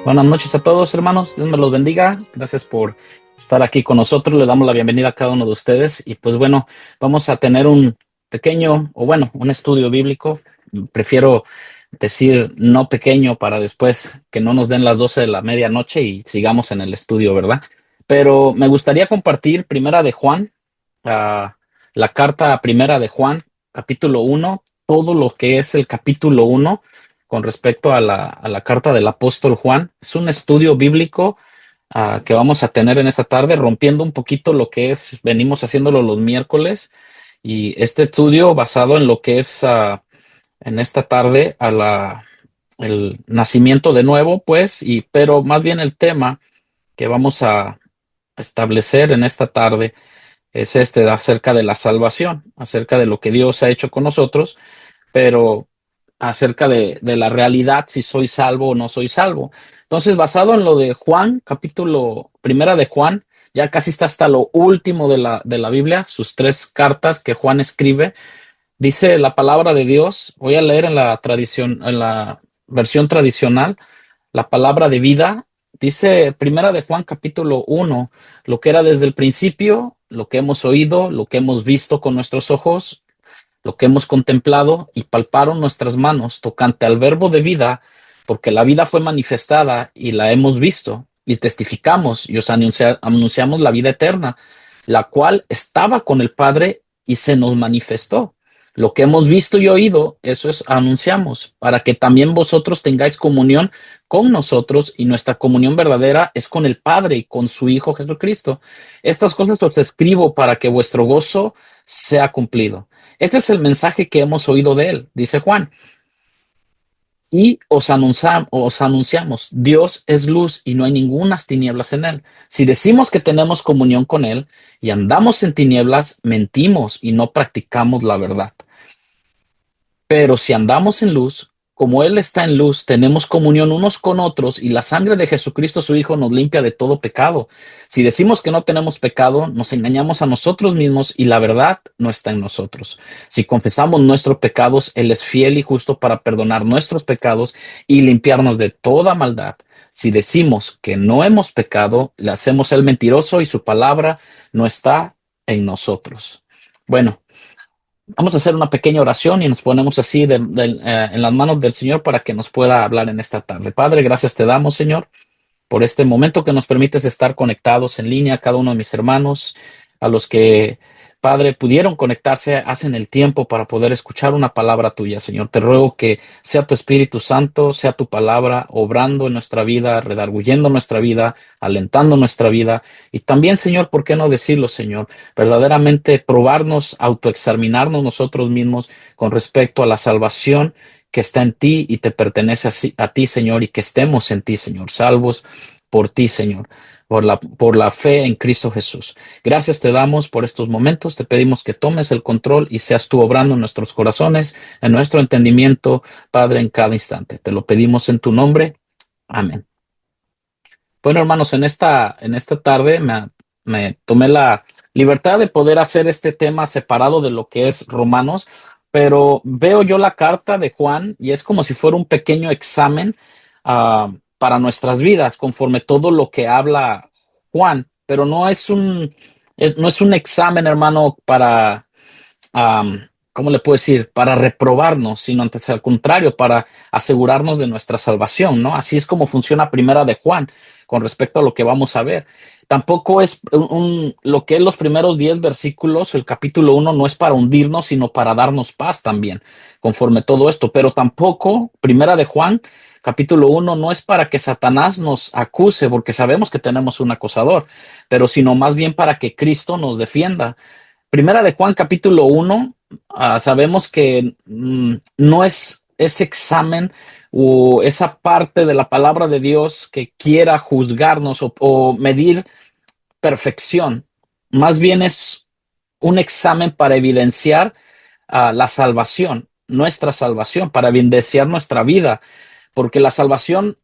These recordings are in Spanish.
Buenas noches a todos, hermanos. Dios me los bendiga. Gracias por estar aquí con nosotros. Le damos la bienvenida a cada uno de ustedes. Y pues bueno, vamos a tener un pequeño, o bueno, un estudio bíblico. Prefiero decir no pequeño para después que no nos den las 12 de la medianoche y sigamos en el estudio, ¿verdad? Pero me gustaría compartir Primera de Juan, ah, la carta Primera de Juan, capítulo uno, todo lo que es el capítulo uno con respecto a la carta del apóstol Juan. Es un estudio bíblico que vamos a tener en esta tarde, rompiendo un poquito lo que es, venimos haciéndolo los miércoles, y este estudio basado en lo que es en esta tarde el nacimiento de nuevo, pues, pero más bien el tema que vamos a establecer en esta tarde es este acerca de la salvación, acerca de lo que Dios ha hecho con nosotros, pero acerca de la realidad, si soy salvo o no soy salvo. Entonces, basado en lo de Juan, capítulo primera de Juan, ya casi está hasta lo último de la Biblia, sus tres cartas que Juan escribe, dice la palabra de Dios. Voy a leer en la tradición, en la versión tradicional, la palabra de vida. Dice primera de Juan, capítulo uno, lo que era desde el principio, lo que hemos oído, lo que hemos visto con nuestros ojos, lo que hemos contemplado y palparon nuestras manos tocante al verbo de vida, porque la vida fue manifestada y la hemos visto y testificamos y os anunciamos la vida eterna, la cual estaba con el Padre y se nos manifestó. Lo que hemos visto y oído, eso es anunciamos, para que también vosotros tengáis comunión con nosotros, y nuestra comunión verdadera es con el Padre y con su Hijo Jesucristo. Estas cosas os escribo para que vuestro gozo sea cumplido. Este es el mensaje que hemos oído de él, dice Juan. Y os anunciamos, Dios es luz y no hay ningunas tinieblas en él. Si decimos que tenemos comunión con él y andamos en tinieblas, mentimos y no practicamos la verdad. Pero si andamos en luz, como Él está en luz, tenemos comunión unos con otros, y la sangre de Jesucristo su Hijo nos limpia de todo pecado. Si decimos que no tenemos pecado, nos engañamos a nosotros mismos y la verdad no está en nosotros. Si confesamos nuestros pecados, Él es fiel y justo para perdonar nuestros pecados y limpiarnos de toda maldad. Si decimos que no hemos pecado, le hacemos el mentiroso y su palabra no está en nosotros. Bueno, vamos a hacer una pequeña oración y nos ponemos así en las manos del Señor para que nos pueda hablar en esta tarde. Padre, gracias te damos, Señor, por este momento que nos permites estar conectados en línea, cada uno de mis hermanos, a los que, Padre, pudieron conectarse, hacen el tiempo para poder escuchar una palabra tuya, Señor. Te ruego que sea tu Espíritu Santo, sea tu palabra obrando en nuestra vida, redarguyendo nuestra vida, alentando nuestra vida. Y también, Señor, ¿por qué no decirlo, Señor? Verdaderamente probarnos, autoexaminarnos nosotros mismos con respecto a la salvación que está en ti y te pertenece a ti, Señor, y que estemos en ti, Señor, salvos por ti, Señor, por la fe en Cristo Jesús. Gracias te damos por estos momentos. Te pedimos que tomes el control y seas tú obrando en nuestros corazones, en nuestro entendimiento, Padre, en cada instante. Te lo pedimos en tu nombre. Amén. Bueno, hermanos, en esta tarde me tomé la libertad de poder hacer este tema separado de lo que es Romanos, pero veo yo la carta de Juan y es como si fuera un pequeño examen para nuestras vidas, conforme todo lo que habla Juan, pero no es un examen, hermano, para ¿cómo le puedo decir? Para reprobarnos, sino antes al contrario, para asegurarnos de nuestra salvación, ¿no? Así es como funciona Primera de Juan con respecto a lo que vamos a ver. Tampoco es lo que es los primeros 10 versículos, el capítulo uno, no es para hundirnos, sino para darnos paz también, conforme todo esto. Pero tampoco Primera de Juan, capítulo uno, no es para que Satanás nos acuse, porque sabemos que tenemos un acusador, pero sino más bien para que Cristo nos defienda. Primera de Juan, capítulo uno, sabemos que no es ese examen o esa parte de la palabra de Dios que quiera juzgarnos o medir perfección. Más bien es un examen para evidenciar la salvación, nuestra salvación, para evidenciar nuestra vida, porque la salvación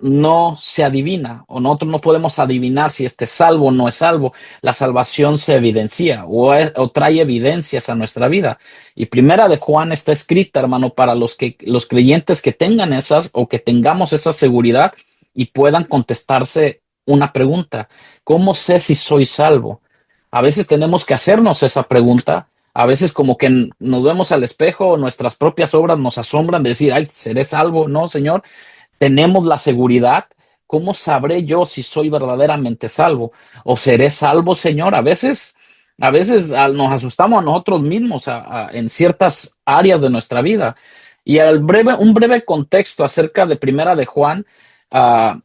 no se adivina, o nosotros no podemos adivinar si este es salvo o no es salvo. La salvación se evidencia o trae evidencias a nuestra vida. Y Primera de Juan está escrita, hermano, para los creyentes que tengan esas o que tengamos esa seguridad y puedan contestarse una pregunta: ¿cómo sé si soy salvo? A veces tenemos que hacernos esa pregunta. A veces como que nos vemos al espejo, nuestras propias obras nos asombran de decir, ay, ¿seré salvo? No, Señor, tenemos la seguridad. ¿Cómo sabré yo si soy verdaderamente salvo? ¿O seré salvo, Señor? A veces nos asustamos a nosotros mismos en ciertas áreas de nuestra vida. Y un breve contexto acerca de Primera de Juan, uh,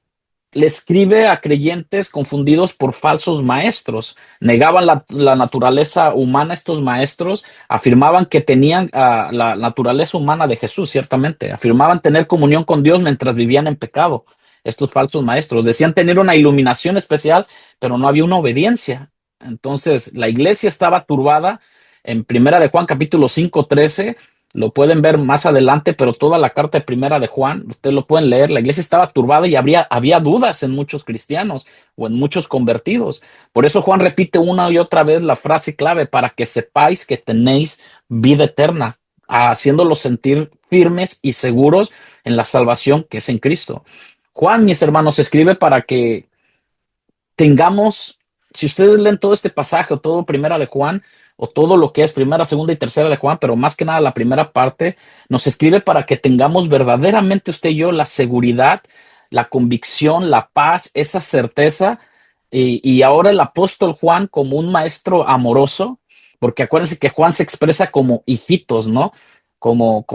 le escribe a creyentes confundidos por falsos maestros. Negaban la naturaleza humana estos maestros, afirmaban que tenían la naturaleza humana de Jesús, ciertamente. Afirmaban tener comunión con Dios mientras vivían en pecado. Estos falsos maestros decían tener una iluminación especial, pero no había una obediencia. Entonces, la iglesia estaba turbada. En Primera de Juan, capítulo 5:13, lo pueden ver más adelante, pero toda la carta de Primera de Juan, ustedes lo pueden leer. La iglesia estaba turbada y había dudas en muchos cristianos o en muchos convertidos. Por eso Juan repite una y otra vez la frase clave: para que sepáis que tenéis vida eterna, haciéndolos sentir firmes y seguros en la salvación que es en Cristo. Juan, mis hermanos, escribe para que tengamos, si ustedes leen todo este pasaje o todo Primera de Juan o todo lo que es Primera, Segunda y Tercera de Juan, pero más que nada la primera parte, nos escribe para que tengamos verdaderamente usted y yo la seguridad, la convicción, la paz, esa certeza. Y ahora el apóstol Juan, como un maestro amoroso, porque acuérdense que Juan se expresa como hijitos, ¿no? Como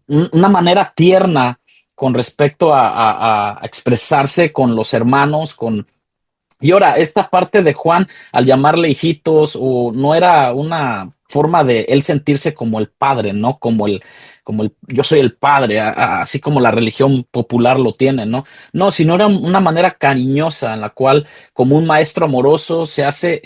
una manera tierna con respecto a expresarse con los hermanos, y ahora, esta parte de Juan, al llamarle hijitos, o no era una forma de él sentirse como el padre, ¿no? Como el yo soy el padre, así como la religión popular lo tiene, ¿no? No, sino era una manera cariñosa en la cual, como un maestro amoroso, se hace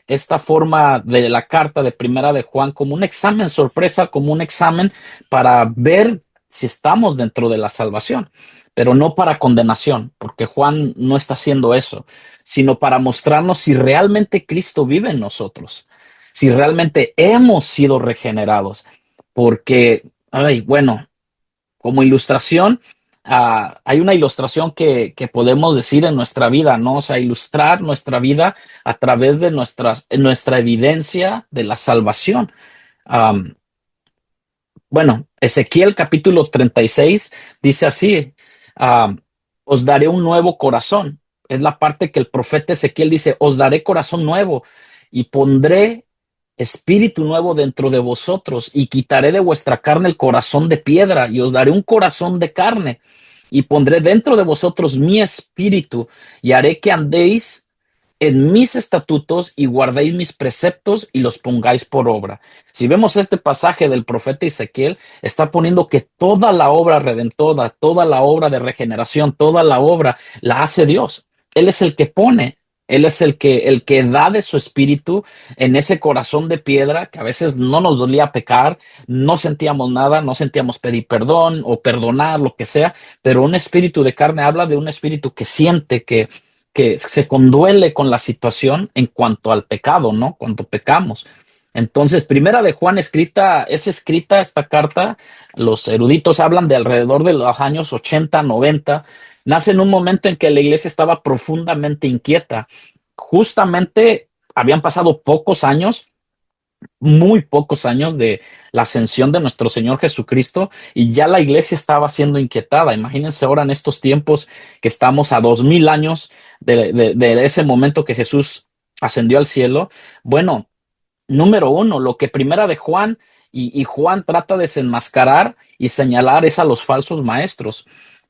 esta forma de la carta de Primera de Juan como un examen sorpresa, como un examen para ver si estamos dentro de la salvación, pero no para condenación, porque Juan no está haciendo eso, sino para mostrarnos si realmente Cristo vive en nosotros, si realmente hemos sido regenerados. Porque, ay, bueno, como ilustración, hay una ilustración que podemos decir en nuestra vida, ¿no? O sea, ilustrar nuestra vida a través de nuestra evidencia de la salvación. Um, bueno, Ezequiel capítulo 36 dice así: ah, os daré un nuevo corazón. Es la parte que el profeta Ezequiel dice: os daré corazón nuevo y pondré espíritu nuevo dentro de vosotros, y quitaré de vuestra carne el corazón de piedra y os daré un corazón de carne, y pondré dentro de vosotros mi espíritu y haré que andéis en mis estatutos y guardéis mis preceptos y los pongáis por obra. Si vemos este pasaje del profeta Ezequiel, está poniendo que toda la obra redentora, toda la obra de regeneración, toda la obra la hace Dios. Él es el que pone, él es el que da de su espíritu en ese corazón de piedra que a veces no nos dolía pecar, no sentíamos nada, no sentíamos pedir perdón o perdonar, lo que sea, pero un espíritu de carne habla de un espíritu que siente, que se conduele con la situación en cuanto al pecado, ¿no? Cuando pecamos. Entonces, Primera de Juan es escrita esta carta, los eruditos hablan de alrededor de los años 80, 90, nace en un momento en que la iglesia estaba profundamente inquieta. Justamente habían pasado pocos años, muy pocos años de la ascensión de nuestro Señor Jesucristo, y ya la iglesia estaba siendo inquietada. Imagínense ahora en estos tiempos que estamos a 2000 años de ese momento que Jesús ascendió al cielo. Bueno, número uno, lo que Primera de Juan y Juan trata de desenmascarar y señalar es a los falsos maestros.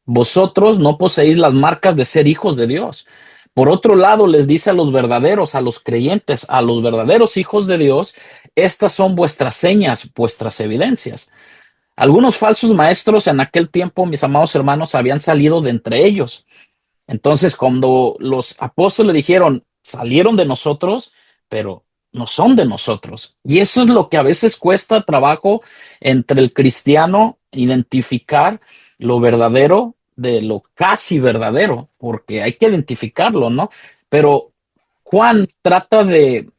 Vosotros no poseéis las marcas de ser hijos de Dios. Por otro lado, les dice a los verdaderos, a los creyentes, a los verdaderos hijos de Dios: estas son vuestras señas, vuestras evidencias. Algunos falsos maestros en aquel tiempo, mis amados hermanos, habían salido de entre ellos. Entonces, cuando los apóstoles dijeron, salieron de nosotros, pero no son de nosotros. Y eso es lo que a veces cuesta trabajo entre el cristiano, identificar lo verdadero de lo casi verdadero, porque hay que identificarlo, ¿no? Pero Juan trata de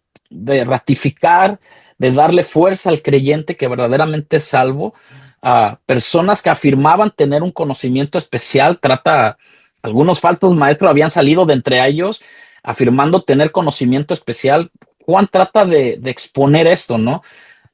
ratificar, de darle fuerza al creyente que verdaderamente es salvo. A personas que afirmaban tener un conocimiento especial, trata Algunos falsos maestros habían salido de entre ellos afirmando tener conocimiento especial. Juan trata de exponer esto, ¿no?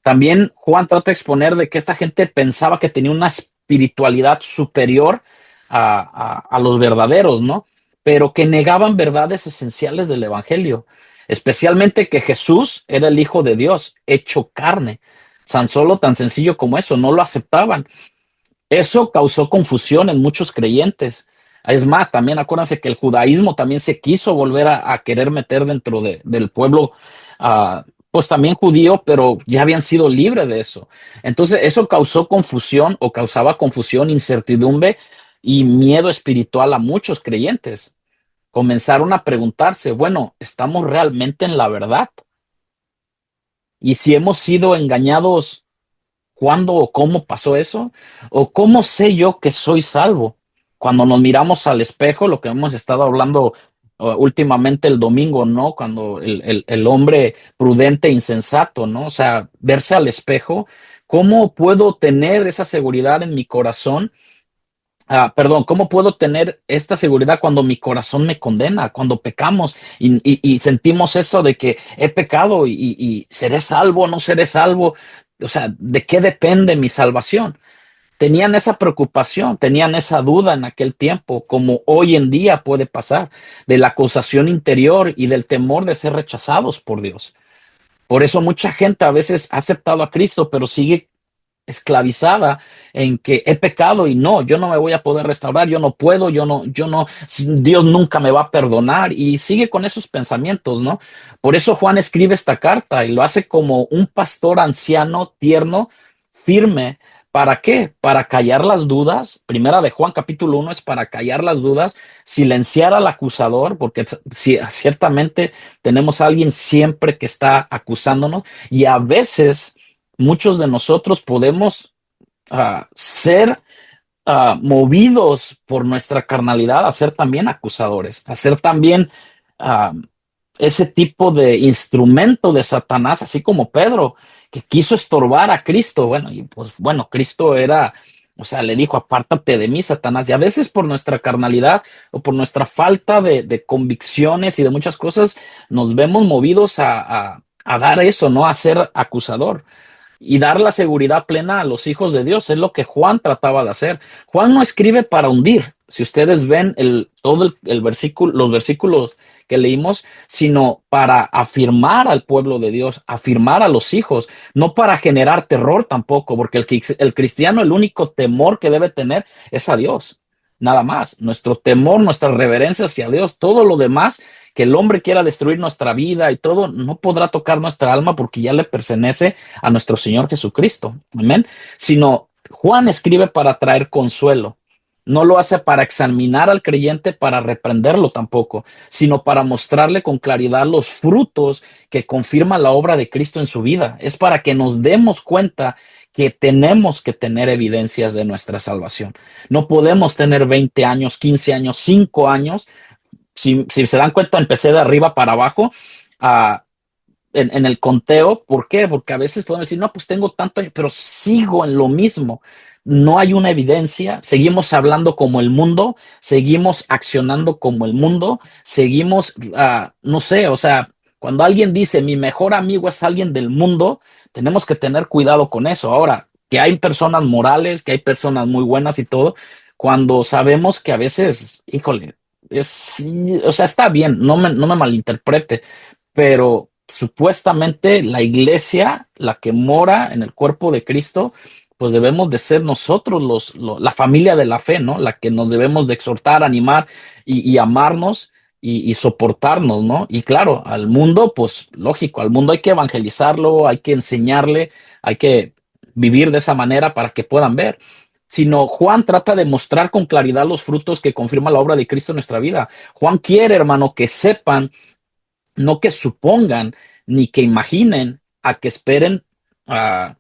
También Juan trata de exponer de que esta gente pensaba que tenía una espiritualidad superior a los verdaderos, ¿no? Pero que negaban verdades esenciales del Evangelio, especialmente que Jesús era el Hijo de Dios, hecho carne. Tan solo, tan sencillo como eso, no lo aceptaban. Eso causó confusión en muchos creyentes. Es más, también acuérdense que el judaísmo también se quiso volver a querer meter dentro del pueblo, pues también judío, pero ya habían sido libres de eso. Entonces, eso causó confusión o causaba confusión, incertidumbre y miedo espiritual a muchos creyentes. Comenzaron a preguntarse, bueno, ¿estamos realmente en la verdad? Y si hemos sido engañados, ¿cuándo o cómo pasó eso? ¿O cómo sé yo que soy salvo? Cuando nos miramos al espejo, lo que hemos estado hablando últimamente el domingo, ¿no? Cuando el hombre prudente e insensato, ¿no? O sea, verse al espejo, ¿cómo puedo tener esa seguridad en mi corazón? Perdón, ¿cómo puedo tener esta seguridad cuando mi corazón me condena, cuando pecamos y sentimos eso de que he pecado y seré salvo o no seré salvo? O sea, ¿de qué depende mi salvación? Tenían esa preocupación, tenían esa duda en aquel tiempo, como hoy en día puede pasar, de la acusación interior y del temor de ser rechazados por Dios. Por eso mucha gente a veces ha aceptado a Cristo, pero sigue esclavizada en que he pecado y no, yo no me voy a poder restaurar, yo no puedo, yo no, Dios nunca me va a perdonar y sigue con esos pensamientos, ¿no? Por eso Juan escribe esta carta y lo hace como un pastor anciano, tierno, firme. ¿Para qué? Para callar las dudas. Primera de Juan capítulo 1 es para callar las dudas, silenciar al acusador, porque si, ciertamente tenemos a alguien siempre que está acusándonos y a veces muchos de nosotros podemos ser movidos por nuestra carnalidad a ser también acusadores, a ser también uh, ese tipo de instrumento de Satanás, así como Pedro, que quiso estorbar a Cristo. Bueno, y pues bueno, Cristo era, o sea, le dijo, apártate de mí, Satanás. Y a veces por nuestra carnalidad o por nuestra falta de convicciones y de muchas cosas, nos vemos movidos a dar eso, ¿no? A ser acusador y dar la seguridad plena a los hijos de Dios. Es lo que Juan trataba de hacer. Juan no escribe para hundir. Si ustedes ven todo el versículo, los versículos que leímos, sino para afirmar al pueblo de Dios, afirmar a los hijos, no para generar terror tampoco, porque el cristiano, el único temor que debe tener es a Dios. Nada más. Nuestro temor, nuestra reverencia hacia Dios, todo lo demás que el hombre quiera destruir nuestra vida y todo, no podrá tocar nuestra alma porque ya le pertenece a nuestro Señor Jesucristo. Amén. Sino Juan escribe para traer consuelo. No lo hace para examinar al creyente, para reprenderlo tampoco, sino para mostrarle con claridad los frutos que confirman la obra de Cristo en su vida. Es para que nos demos cuenta que tenemos que tener evidencias de nuestra salvación. No podemos tener 20 años, 15 años, 5 años. Si se dan cuenta, empecé de arriba para abajo. Uh, en el conteo. ¿Por qué? Porque a veces podemos decir, no, pues tengo tanto, pero sigo en lo mismo. No hay una evidencia, seguimos hablando como el mundo, seguimos accionando como el mundo, seguimos, no sé, o sea, cuando alguien dice mi mejor amigo es alguien del mundo, tenemos que tener cuidado con eso. Ahora, que hay personas morales, que hay personas muy buenas y todo, cuando sabemos que a veces, híjole, o sea, está bien, no me malinterprete, pero supuestamente la iglesia, la que mora en el cuerpo de Cristo, pues debemos de ser nosotros la familia de la fe, ¿no? La que nos debemos de exhortar, animar y amarnos y soportarnos, ¿no? Y claro, al mundo, pues lógico, al mundo hay que evangelizarlo, hay que enseñarle, hay que vivir de esa manera para que puedan ver. Sino Juan trata de mostrar con claridad los frutos que confirma la obra de Cristo en nuestra vida. Juan quiere, hermano, que sepan, no que supongan ni que imaginen, a que esperen uh,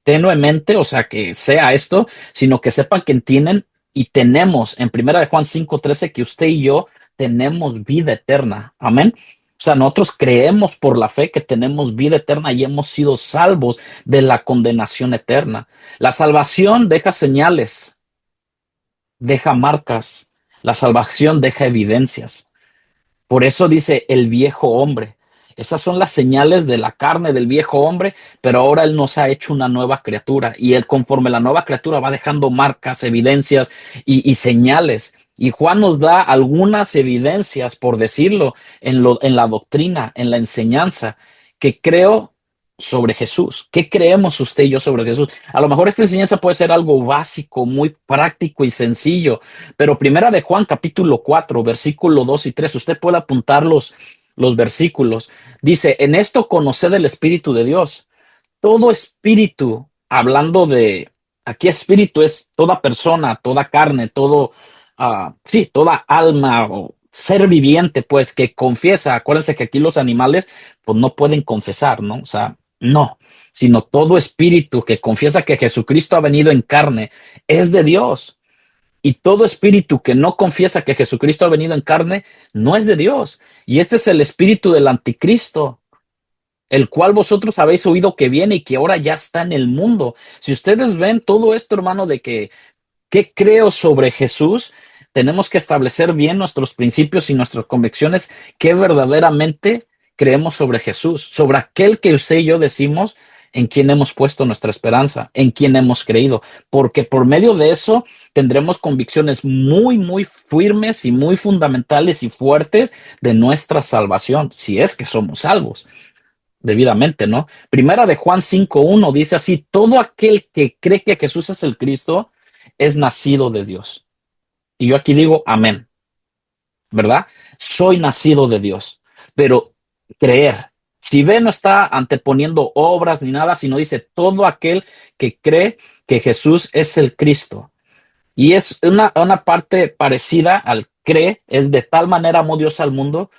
tenuemente, o sea, que sea esto, sino que sepan que tienen y tenemos en primera de Juan 5:13 que usted y yo tenemos vida eterna. Amén. O sea, nosotros creemos por la fe que tenemos vida eterna y hemos sido salvos de la condenación eterna. La salvación deja señales, deja marcas. La salvación deja evidencias. Por eso dice el viejo hombre. Esas son las señales de la carne del viejo hombre, pero ahora Él nos ha hecho una nueva criatura y Él conforme la nueva criatura va dejando marcas, evidencias y señales. Y Juan nos da algunas evidencias, por decirlo, en la doctrina, en la enseñanza, que creo sobre Jesús. ¿Qué creemos usted y yo sobre Jesús? A lo mejor esta enseñanza puede ser algo básico, muy práctico y sencillo, pero primera de Juan capítulo 4 versículo 2 y 3, usted puede apuntar los versículos. Dice, en esto conoced el Espíritu de Dios. Todo espíritu, hablando de, aquí espíritu es toda persona, toda carne, todo, sí, toda alma o ser viviente, pues que confiesa. Acuérdense que aquí los animales, pues no pueden confesar, ¿no? O sea, no, sino todo espíritu que confiesa que Jesucristo ha venido en carne es de Dios. Y todo espíritu que no confiesa que Jesucristo ha venido en carne no es de Dios. Y este es el espíritu del anticristo, el cual vosotros habéis oído que viene y que ahora ya está en el mundo. Si ustedes ven todo esto, hermano, de que qué creo sobre Jesús, tenemos que establecer bien nuestros principios y nuestras convicciones, qué verdaderamente creemos sobre Jesús, sobre aquel que usted y yo decimos en quien hemos puesto nuestra esperanza, en quien hemos creído, porque por medio de eso tendremos convicciones muy, muy firmes y muy fundamentales y fuertes de nuestra salvación, si es que somos salvos debidamente, ¿no? Primera de Juan 5:1 dice así, todo aquel que cree que Jesús es el Cristo es nacido de Dios. Y yo aquí digo, amén, ¿verdad? Soy nacido de Dios, pero creer. Si ve, no está anteponiendo obras ni nada, sino dice todo aquel que cree que Jesús es el Cristo. Y es una parte parecida al cree, es de tal manera amó Dios al mundo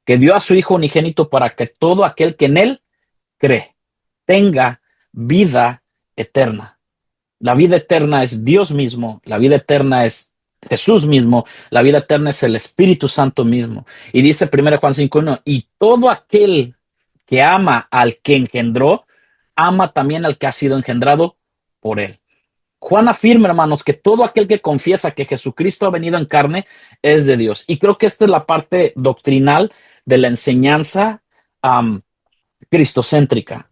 que dio a su Hijo unigénito para que todo aquel que en él cree tenga vida eterna. La vida eterna es Dios mismo, la vida eterna es Jesús mismo, la vida eterna es el Espíritu Santo mismo. Y dice 1 Juan 5:1, y todo aquel que ama al que engendró, ama también al que ha sido engendrado por él. Juan afirma, hermanos, que todo aquel que confiesa que Jesucristo ha venido en carne es de Dios. Y creo que esta es la parte doctrinal de la enseñanza cristocéntrica.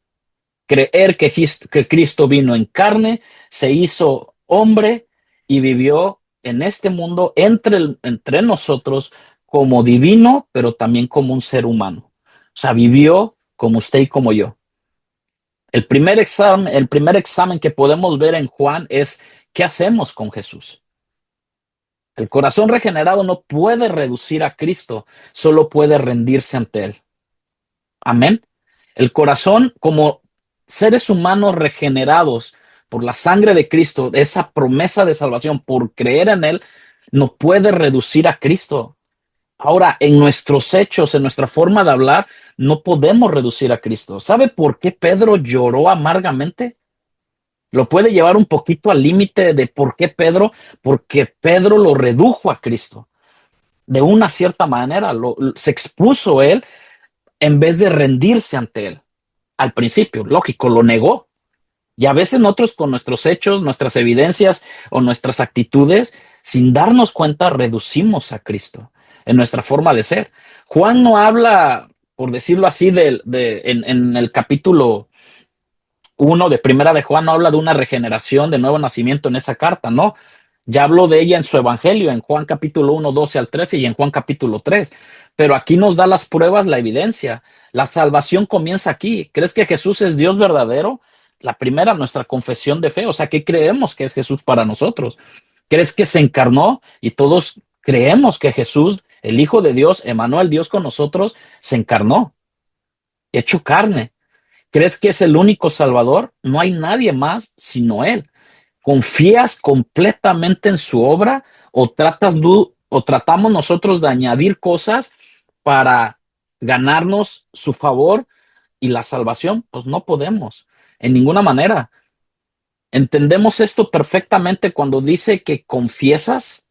Creer que Cristo vino en carne, se hizo hombre y vivió en este mundo entre nosotros como divino, pero también como un ser humano. O sea, vivió como usted y como yo. El primer examen que podemos ver en Juan es ¿qué hacemos con Jesús? El corazón regenerado no puede reducir a Cristo, solo puede rendirse ante él. Amén. El corazón, como seres humanos regenerados por la sangre de Cristo, esa promesa de salvación por creer en Él, no puede reducir a Cristo. Ahora, en nuestros hechos, en nuestra forma de hablar, no podemos reducir a Cristo. ¿Sabe por qué Pedro lloró amargamente? Lo puede llevar un poquito al límite de por qué Pedro, porque Pedro lo redujo a Cristo. De una cierta manera, se expuso él en vez de rendirse ante él. Al principio, lógico, lo negó. Y a veces nosotros con nuestros hechos, nuestras evidencias o nuestras actitudes, sin darnos cuenta, reducimos a Cristo en nuestra forma de ser. Juan no habla, por decirlo así, en el capítulo 1 de Primera de Juan, no habla de una regeneración, de nuevo nacimiento en esa carta, no. Ya habló de ella en su evangelio, en Juan capítulo 1, 12 al 13 y en Juan capítulo 3. Pero aquí nos da las pruebas, la evidencia. La salvación comienza aquí. ¿Crees que Jesús es Dios verdadero? La primera, nuestra confesión de fe. O sea, ¿qué creemos que es Jesús para nosotros? ¿Crees que se encarnó? Y todos creemos que Jesús, el Hijo de Dios, Emmanuel, Dios con nosotros, se encarnó, hecho carne. ¿Crees que es el único Salvador? No hay nadie más sino Él. ¿Confías completamente en su obra o tratamos nosotros de añadir cosas para ganarnos su favor y la salvación? Pues no podemos, en ninguna manera. Entendemos esto perfectamente cuando dice que confiesas,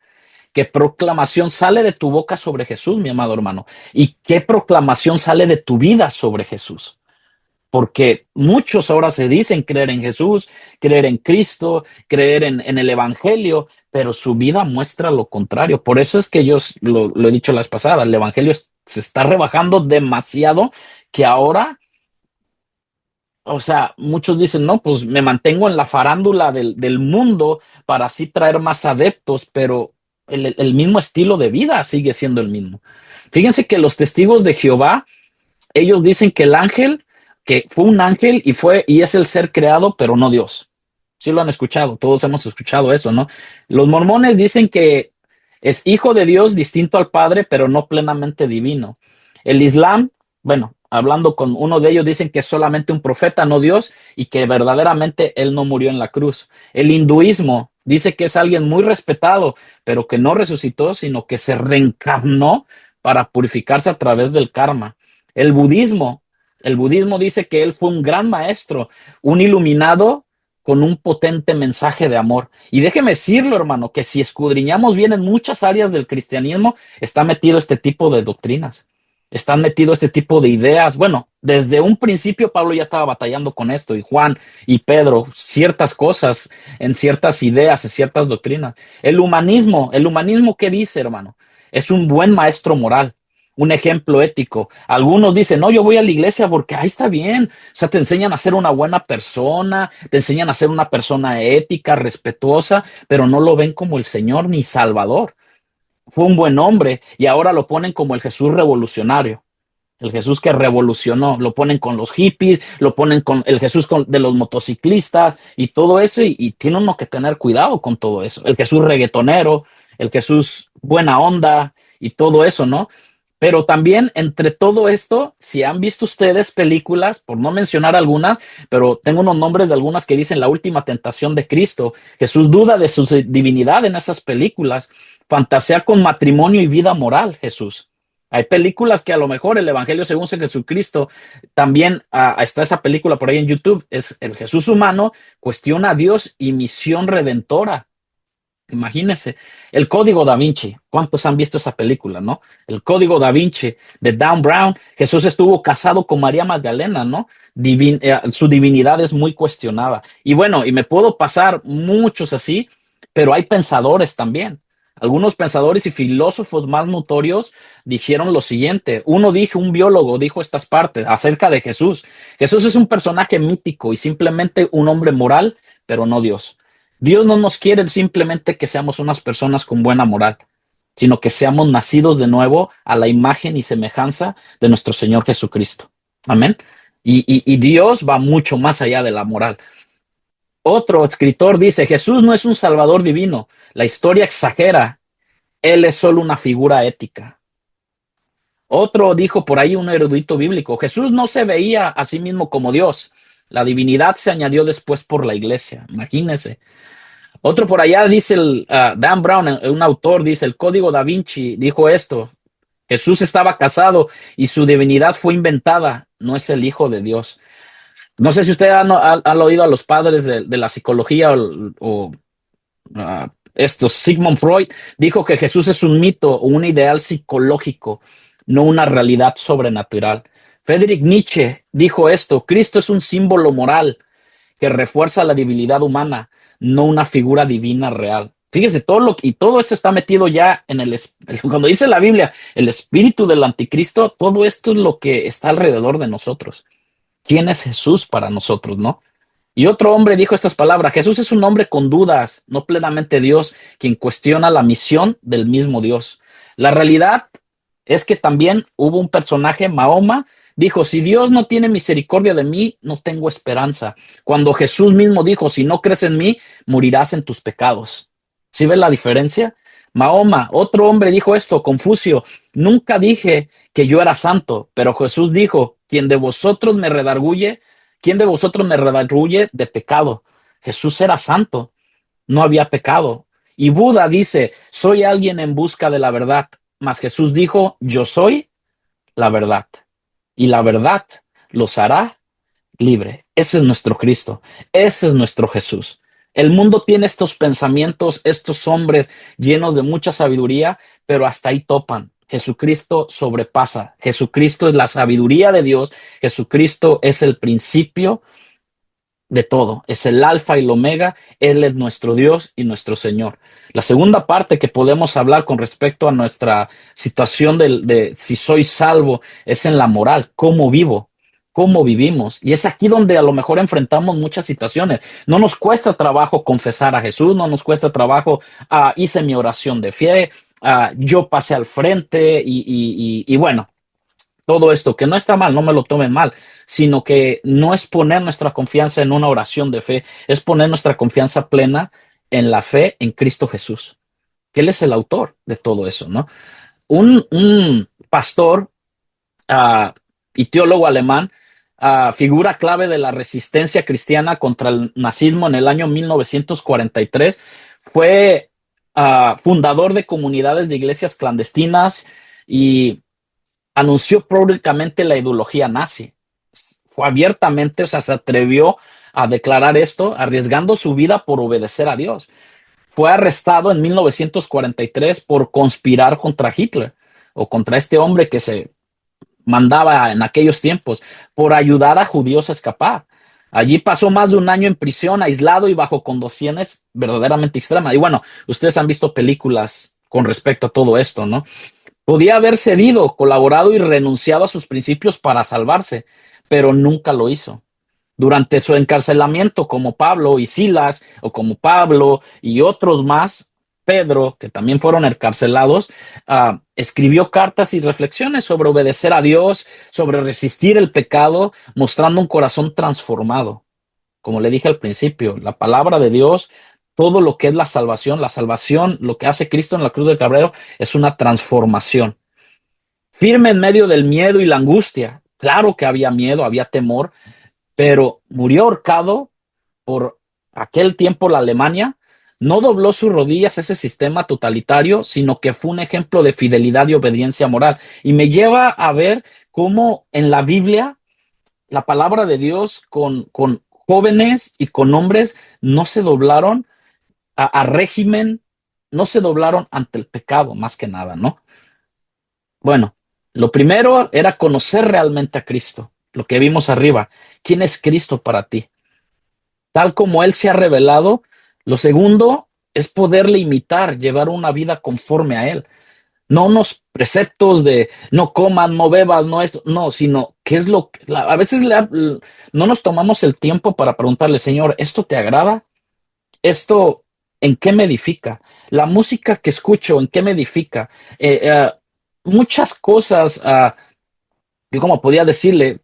que proclamación sale de tu boca sobre Jesús, mi amado hermano, y qué proclamación sale de tu vida sobre Jesús. porque muchos ahora se dicen creer en Jesús, creer en Cristo, creer en el Evangelio, pero su vida muestra lo contrario. Por eso es que yo lo he dicho la vez pasada, el Evangelio se está rebajando demasiado que ahora, o sea, muchos dicen, no, pues me mantengo en la farándula del mundo para así traer más adeptos, pero el mismo estilo de vida sigue siendo el mismo. Fíjense que los testigos de Jehová, ellos dicen que el ángel, que fue un ángel y es el ser creado, pero no Dios. Sí lo han escuchado, todos hemos escuchado eso, ¿no? Los mormones dicen que es hijo de Dios distinto al Padre, pero no plenamente divino. El Islam, bueno, hablando con uno de ellos, dicen que es solamente un profeta, no Dios, y que verdaderamente él no murió en la cruz. El hinduismo dice que es alguien muy respetado, pero que no resucitó, sino que se reencarnó para purificarse a través del karma. El budismo, el budismo dice que él fue un gran maestro, un iluminado con un potente mensaje de amor. Y déjeme decirlo, hermano, que si escudriñamos bien en muchas áreas del cristianismo, está metido este tipo de doctrinas, están metido este tipo de ideas. Bueno, desde un principio Pablo ya estaba batallando con esto, y Juan y Pedro, ciertas cosas, en ciertas ideas, en ciertas doctrinas. El humanismo, ¿qué dice, hermano? Es un buen maestro moral, un ejemplo ético. Algunos dicen, no, yo voy a la iglesia porque ahí está bien. O sea, te enseñan a ser una buena persona, te enseñan a ser una persona ética, respetuosa, pero no lo ven como el Señor ni Salvador. Fue un buen hombre y ahora lo ponen como el Jesús revolucionario, el Jesús que revolucionó. Lo ponen con los hippies, lo ponen con el Jesús de los motociclistas y todo eso, y tiene uno que tener cuidado con todo eso. El Jesús reggaetonero, el Jesús buena onda y todo eso, ¿no? Pero también entre todo esto, si han visto ustedes películas, por no mencionar algunas, pero tengo unos nombres de algunas que dicen la última tentación de Cristo. Jesús duda de su divinidad en esas películas, fantasea con matrimonio y vida moral, Jesús. Hay películas que a lo mejor el Evangelio según San Jesucristo, también está esa película por ahí en YouTube, es el Jesús humano, cuestiona a Dios y misión redentora. Imagínense, el Código Da Vinci, ¿cuántos han visto esa película, no? El Código Da Vinci de Dan Brown, Jesús estuvo casado con María Magdalena, ¿no? Su divinidad es muy cuestionada. Y bueno, y me puedo pasar muchos así, pero hay pensadores también. Algunos pensadores y filósofos más notorios dijeron lo siguiente. Un biólogo dijo estas partes acerca de Jesús. Jesús es un personaje mítico y simplemente un hombre moral, pero no Dios. Dios no nos quiere simplemente que seamos unas personas con buena moral, sino que seamos nacidos de nuevo a la imagen y semejanza de nuestro Señor Jesucristo. Amén. Y Dios va mucho más allá de la moral. Otro escritor dice, Jesús no es un salvador divino. La historia exagera. Él es solo una figura ética. Otro dijo por ahí, un erudito bíblico, Jesús no se veía a sí mismo como Dios. La divinidad se añadió después por la iglesia. Imagínense. Otro por allá dice Dan Brown, un autor, dice, el Código Da Vinci dijo esto, Jesús estaba casado y su divinidad fue inventada, no es el Hijo de Dios. No sé si ustedes han oído a los padres de la psicología Sigmund Freud dijo que Jesús es un mito o un ideal psicológico, no una realidad sobrenatural. Friedrich Nietzsche dijo esto, Cristo es un símbolo moral que refuerza la debilidad humana, no una figura divina real. Fíjese, todo esto está metido ya en cuando dice la Biblia, el espíritu del anticristo, todo esto es lo que está alrededor de nosotros. ¿Quién es Jesús para nosotros, no? Y otro hombre dijo estas palabras, Jesús es un hombre con dudas, no plenamente Dios, quien cuestiona la misión del mismo Dios. La realidad es que también hubo un personaje, Mahoma, dijo, si Dios no tiene misericordia de mí, no tengo esperanza. Cuando Jesús mismo dijo, si no crees en mí, morirás en tus pecados. ¿Sí ves la diferencia? Mahoma, otro hombre dijo esto, Confucio, nunca dije que yo era santo, pero Jesús dijo, ¿quién de vosotros me redarguye de pecado? Jesús era santo, no había pecado. Y Buda dice, soy alguien en busca de la verdad, mas Jesús dijo, yo soy la verdad. Y la verdad los hará libre. Ese es nuestro Cristo, ese es nuestro Jesús. El mundo tiene estos pensamientos, estos hombres llenos de mucha sabiduría, pero hasta ahí topan. Jesucristo sobrepasa. Jesucristo es la sabiduría de Dios. Jesucristo es el principio de todo. Es el alfa y el omega. Él es nuestro Dios y nuestro Señor. La segunda parte que podemos hablar con respecto a nuestra situación de si soy salvo es en la moral. ¿Cómo vivo? ¿Cómo vivimos? Y es aquí donde a lo mejor enfrentamos muchas situaciones. No nos cuesta trabajo confesar a Jesús, no nos cuesta trabajo, hice mi oración de fe, yo pasé al frente y bueno, todo esto, que no está mal, no me lo tomen mal, sino que no es poner nuestra confianza en una oración de fe, es poner nuestra confianza plena en la fe en Cristo Jesús, que Él es el autor de todo eso, ¿no? Un pastor uh, y teólogo alemán, figura clave de la resistencia cristiana contra el nazismo en el año 1943, fue fundador de comunidades de iglesias clandestinas y anunció públicamente la ideología nazi. Fue abiertamente, o sea, se atrevió a declarar esto, arriesgando su vida por obedecer a Dios. Fue arrestado en 1943 por conspirar contra Hitler o contra este hombre que se mandaba en aquellos tiempos, por ayudar a judíos a escapar. Allí pasó más de un año en prisión, aislado y bajo condiciones verdaderamente extremas. Y bueno, ustedes han visto películas con respecto a todo esto, ¿no? Podía haber cedido, colaborado y renunciado a sus principios para salvarse, pero nunca lo hizo. Durante su encarcelamiento, como Pablo y Silas, o como Pablo y otros más, Pedro, que también fueron encarcelados, escribió cartas y reflexiones sobre obedecer a Dios, sobre resistir el pecado, mostrando un corazón transformado. Como le dije al principio, la palabra de Dios, todo lo que es la salvación, lo que hace Cristo en la cruz del Calvario, es una transformación. Firme en medio del miedo y la angustia. Claro que había miedo, había temor, pero murió ahorcado por aquel tiempo la Alemania. No dobló sus rodillas a ese sistema totalitario, sino que fue un ejemplo de fidelidad y obediencia moral. Y me lleva a ver cómo en la Biblia la palabra de Dios con jóvenes y con hombres no se doblaron a régimen, no se doblaron ante el pecado, más que nada, ¿no? Bueno, lo primero era conocer realmente a Cristo, lo que vimos arriba. ¿Quién es Cristo para ti? Tal como Él se ha revelado. Lo segundo es poderle imitar, llevar una vida conforme a Él. No unos preceptos de no comas, no bebas, no esto, no, sino qué es lo que a veces no nos tomamos el tiempo para preguntarle, Señor, ¿esto te agrada? ¿Esto en qué me edifica? La música que escucho, ¿en qué me edifica? Muchas cosas, yo como podía decirle,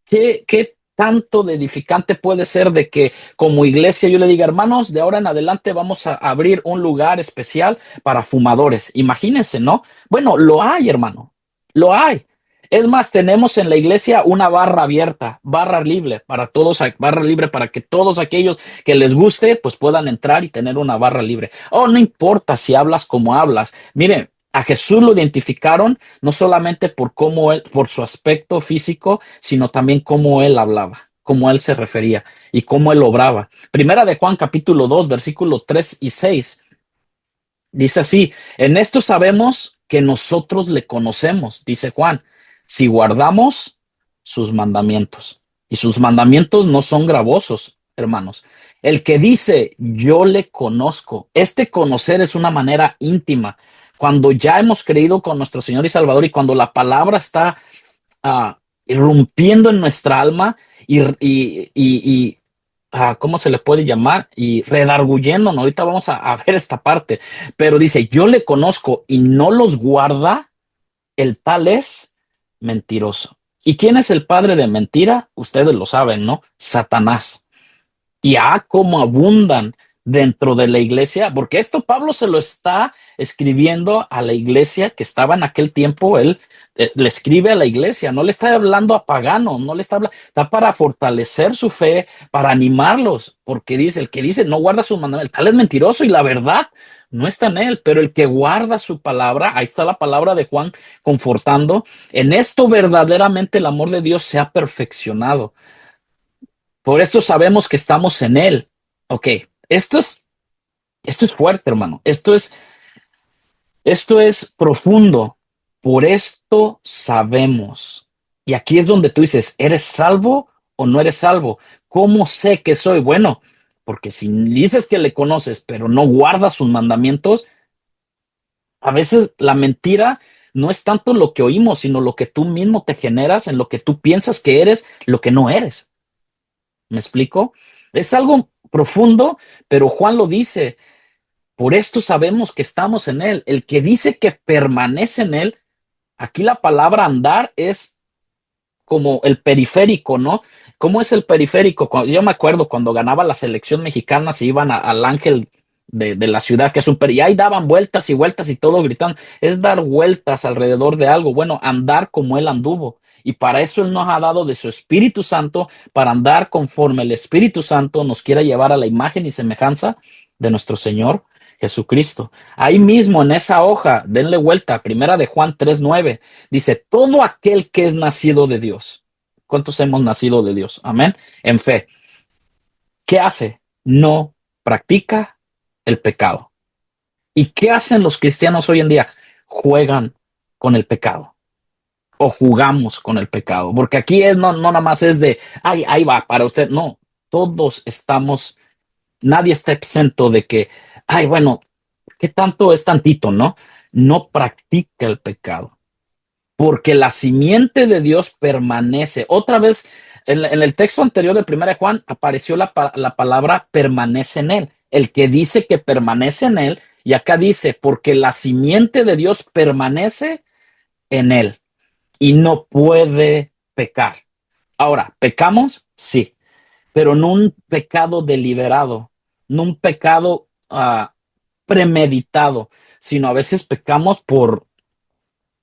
¿qué tanto de edificante puede ser de que como iglesia yo le diga, hermanos, de ahora en adelante vamos a abrir un lugar especial para fumadores? Imagínense, ¿no? Bueno, lo hay, hermano, lo hay. Es más, tenemos en la iglesia una barra abierta, barra libre para todos, barra libre para que todos aquellos que les guste, pues puedan entrar y tener una barra libre. Oh, no importa si hablas como hablas. Miren, a Jesús lo identificaron no solamente por cómo él, por su aspecto físico, sino también cómo él hablaba, cómo él se refería y cómo él obraba. Primera de Juan capítulo 2, versículos 3 y 6. Dice así, en esto sabemos que nosotros le conocemos, dice Juan, si guardamos sus mandamientos. Y sus mandamientos no son gravosos, hermanos. El que dice, yo le conozco, este conocer es una manera íntima. Cuando ya hemos creído con nuestro Señor y Salvador y cuando la palabra está irrumpiendo en nuestra alma y ¿cómo se le puede llamar? Y redarguyéndonos. Ahorita vamos a ver esta parte. Pero dice, yo le conozco y no los guarda, el tal es mentiroso. ¿Y quién es el padre de mentira? Ustedes lo saben, ¿no? Satanás. Y cómo abundan dentro de la iglesia, porque esto Pablo se lo está escribiendo a la iglesia que estaba en aquel tiempo. Él le escribe a la iglesia, no le está hablando a paganos, no le está hablando, está para fortalecer su fe, para animarlos, porque dice, el que dice no guarda su mandamiento, tal es mentiroso y la verdad no está en él, pero el que guarda su palabra, ahí está la palabra de Juan confortando, en esto verdaderamente el amor de Dios se ha perfeccionado. Por esto sabemos que estamos en él. Ok, esto es fuerte, hermano. Esto es Esto es profundo. Por esto sabemos. Y aquí es donde tú dices, ¿eres salvo o no eres salvo? ¿Cómo sé que soy? Bueno, porque si dices que le conoces, pero no guardas sus mandamientos, a veces la mentira no es tanto lo que oímos, sino lo que tú mismo te generas en lo que tú piensas que eres, lo que no eres. ¿Me explico? Es algo profundo, pero Juan lo dice. Por esto sabemos que estamos en él. El que dice que permanece en él, aquí la palabra andar es como el periférico, ¿no? ¿Cómo es el periférico? Yo me acuerdo cuando ganaba la selección mexicana, se iban al Ángel de la ciudad, que es un y ahí daban vueltas y vueltas y todo gritando. Es dar vueltas alrededor de algo. Bueno, andar como él anduvo. Y para eso Él nos ha dado de su Espíritu Santo, para andar conforme el Espíritu Santo nos quiera llevar a la imagen y semejanza de nuestro Señor Jesucristo. Ahí mismo en esa hoja, denle vuelta, primera de Juan 3:9. Dice, todo aquel que es nacido de Dios. ¿Cuántos hemos nacido de Dios? Amén. En fe. ¿Qué hace? No practica el pecado. ¿Y qué hacen los cristianos hoy en día? Juegan con el pecado o jugamos con el pecado. Porque aquí no nada más es de, ay, ahí va, para usted. No, todos estamos, nadie está exento de que, ay, bueno, ¿qué tanto es tantito, no? No practica el pecado. Porque la simiente de Dios permanece. Otra vez, en el texto anterior de Primera de Juan apareció la palabra permanece en él. El que dice que permanece en él, y acá dice, porque la simiente de Dios permanece en él y no puede pecar. Ahora, ¿pecamos? Sí, pero no un pecado deliberado, no un pecado premeditado, sino a veces pecamos por,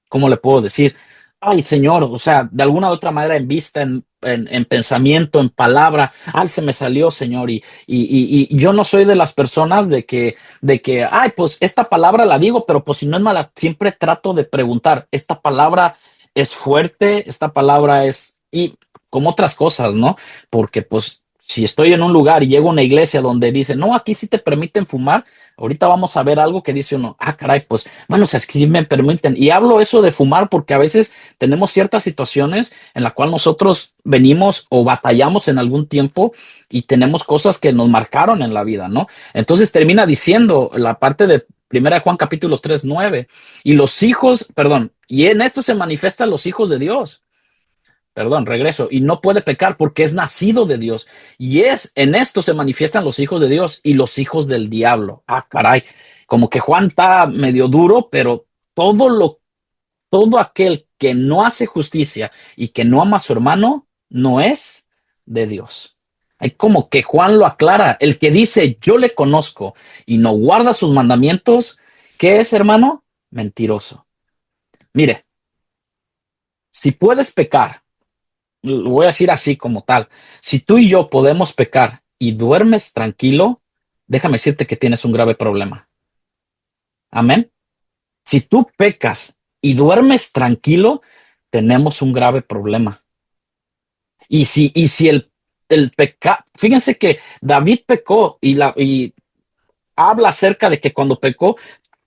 ¿cómo le puedo decir? Ay, Señor, o sea, de alguna u otra manera en vista, en pensamiento, en palabra, ay, se me salió, Señor, y yo no soy de las personas de que, ay, pues esta palabra la digo, pero pues si no es mala, siempre trato de preguntar, esta palabra es fuerte, esta palabra es, y como otras cosas, ¿no? Porque pues si estoy en un lugar y llego a una iglesia donde dice, no, aquí sí te permiten fumar, ahorita vamos a ver algo que dice uno, ah, caray, pues bueno, o sea, es que sí me permiten. Y hablo eso de fumar porque a veces tenemos ciertas situaciones en la cual nosotros venimos o batallamos en algún tiempo y tenemos cosas que nos marcaron en la vida, ¿no? Entonces termina diciendo la parte de Primera de Juan capítulo 3:9, y los hijos, perdón, y en esto se manifiestan los hijos de Dios. Perdón, regreso, y no puede pecar porque es nacido de Dios. Y es en esto se manifiestan los hijos de Dios y los hijos del diablo. Ah, caray, como que Juan está medio duro, pero todo aquel que no hace justicia y que no ama a su hermano no es de Dios. Hay como que Juan lo aclara, el que dice yo le conozco y no guarda sus mandamientos, ¿qué es, hermano? Mentiroso. Mire, si puedes pecar, lo voy a decir así como tal. Si tú y yo podemos pecar y duermes tranquilo, déjame decirte que tienes un grave problema. Amén. Si tú pecas y duermes tranquilo, tenemos un grave problema. Y si el pecado, fíjense que David pecó y habla acerca de que cuando pecó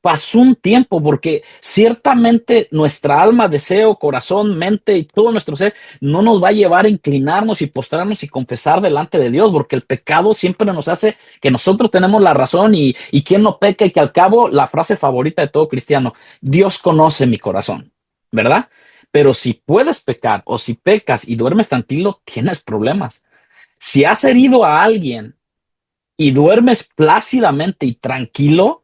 pasó un tiempo, porque ciertamente nuestra alma, deseo, corazón, mente y todo nuestro ser no nos va a llevar a inclinarnos y postrarnos y confesar delante de Dios, porque el pecado siempre nos hace que nosotros tenemos la razón y quien no peca, y que al cabo la frase favorita de todo cristiano, Dios conoce mi corazón, ¿verdad? Pero si puedes pecar o si pecas y duermes tranquilo, tienes problemas. Si has herido a alguien y duermes plácidamente y tranquilo,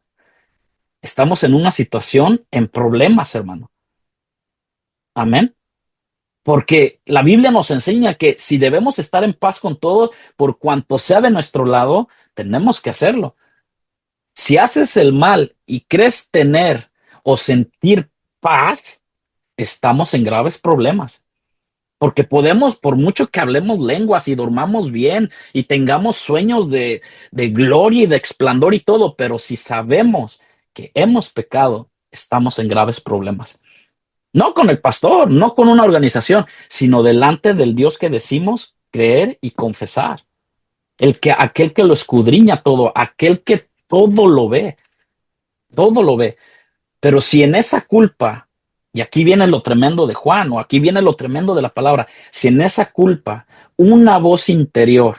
estamos en una situación en problemas, hermano. Amén. Porque la Biblia nos enseña que si debemos estar en paz con todos, por cuanto sea de nuestro lado, tenemos que hacerlo. Si haces el mal y crees tener o sentir paz, estamos en graves problemas. Porque podemos, por mucho que hablemos lenguas y dormamos bien y tengamos sueños de gloria y de esplendor y todo, pero si sabemos que hemos pecado, estamos en graves problemas. No con el pastor, no con una organización, sino delante del Dios que decimos creer y confesar. Aquel que lo escudriña todo, aquel que todo lo ve, todo lo ve. Pero si en esa culpa, y aquí viene lo tremendo de Juan, o aquí viene lo tremendo de la palabra, si en esa culpa una voz interior,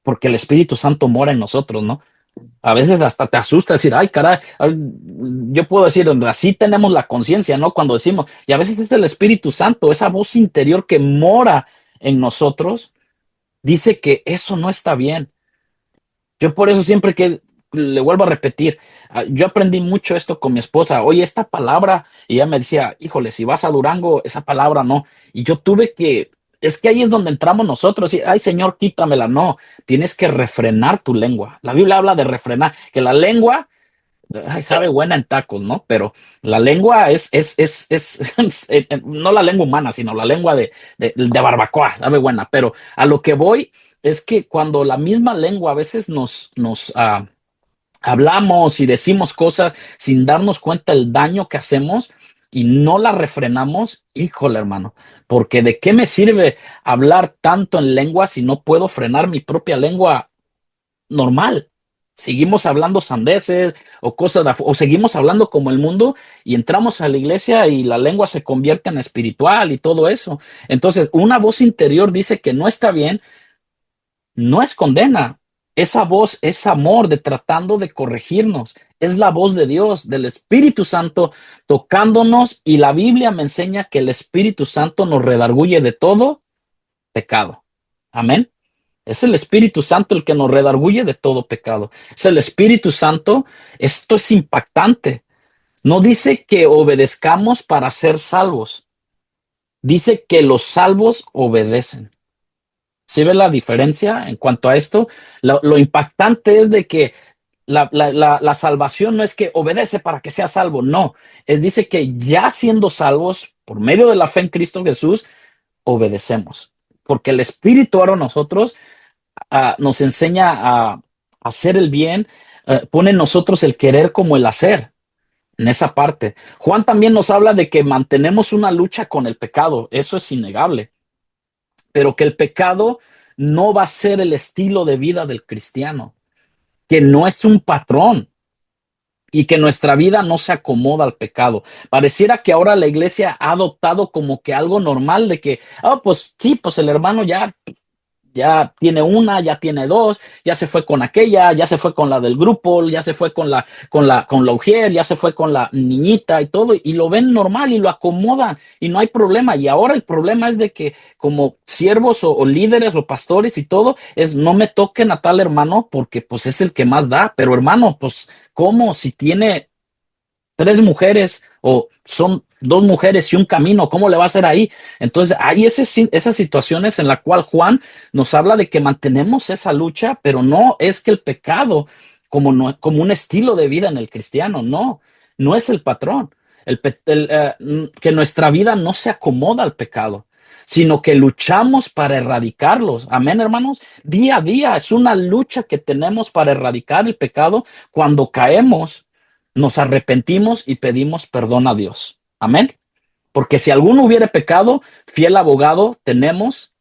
porque el Espíritu Santo mora en nosotros, ¿no? A veces hasta te asusta decir, ay, caray, yo puedo decir, así tenemos la conciencia, ¿no? Cuando decimos, y a veces es el Espíritu Santo, esa voz interior que mora en nosotros, dice que eso no está bien. Yo por eso siempre que le vuelvo a repetir, yo aprendí mucho esto con mi esposa. Oye, esta palabra, y ella me decía, híjole, si vas a Durango, esa palabra no. Y yo tuve que, es que ahí es donde entramos nosotros. Y, ay, Señor, quítamela. No, tienes que refrenar tu lengua. La Biblia habla de refrenar, que la lengua, ay, sabe buena en tacos, ¿no? Pero la lengua no la lengua humana, sino la lengua de barbacoa, sabe buena. Pero a lo que voy es que cuando la misma lengua a veces nos hablamos y decimos cosas sin darnos cuenta el daño que hacemos y no la refrenamos, híjole, hermano, porque ¿de qué me sirve hablar tanto en lengua si no puedo frenar mi propia lengua normal? Seguimos hablando sandeces o cosas, o seguimos hablando como el mundo y entramos a la iglesia y la lengua se convierte en espiritual y todo eso. Entonces, una voz interior dice que no está bien, no es condena. Esa voz es amor de tratando de corregirnos. Es la voz de Dios, del Espíritu Santo tocándonos y la Biblia me enseña que el Espíritu Santo nos redarguye de todo pecado. Amén. Es el Espíritu Santo el que nos redarguye de todo pecado. Es el Espíritu Santo. Esto es impactante. No dice que obedezcamos para ser salvos. Dice que los salvos obedecen. ¿Sí ve la diferencia en cuanto a esto? Lo impactante es de que la salvación no es que obedece para que sea salvo, no. Es dice que ya siendo salvos por medio de la fe en Cristo Jesús, obedecemos. Porque el Espíritu ahora nosotros nos enseña a hacer el bien, pone en nosotros el querer como el hacer. En esa parte. Juan también nos habla de que mantenemos una lucha con el pecado. Eso es innegable. Pero que el pecado no va a ser el estilo de vida del cristiano, que no es un patrón y que nuestra vida no se acomoda al pecado. Pareciera que ahora la iglesia ha adoptado como que algo normal de que, oh, pues sí, pues el hermano ya tiene una, ya tiene dos, ya se fue con aquella, ya se fue con la del grupo, ya se fue con la ujier, ya se fue con la niñita y todo, y lo ven normal y lo acomodan y no hay problema. Y ahora el problema es de que como siervos o líderes o pastores y todo, es no me toquen a tal hermano porque pues es el que más da, pero hermano, pues ¿cómo? Si tiene tres mujeres o son dos mujeres y un camino, ¿cómo le va a hacer ahí? Entonces, hay esas situaciones en la cual Juan nos habla de que mantenemos esa lucha, pero no es que el pecado como, no, como un estilo de vida en el cristiano, no, no es el patrón. Que nuestra vida no se acomoda al pecado, sino que luchamos para erradicarlos. Amén, hermanos. Día a día es una lucha que tenemos para erradicar el pecado. Cuando caemos, nos arrepentimos y pedimos perdón a Dios. Amén. Porque si alguno hubiere pecado, fiel abogado tenemos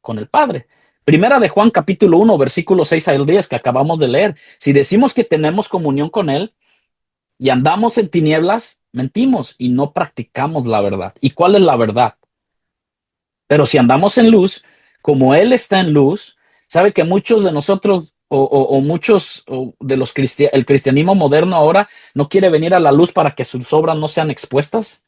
con el Padre. Primera de Juan capítulo 1, versículo 6 al 10 que acabamos de leer. Si decimos que tenemos comunión con Él y andamos en tinieblas, mentimos y no practicamos la verdad. ¿Y cuál es la verdad? Pero si andamos en luz, como Él está en luz, sabe que muchos de nosotros o muchos de los el cristianismo moderno ahora no quiere venir a la luz para que sus obras no sean expuestas.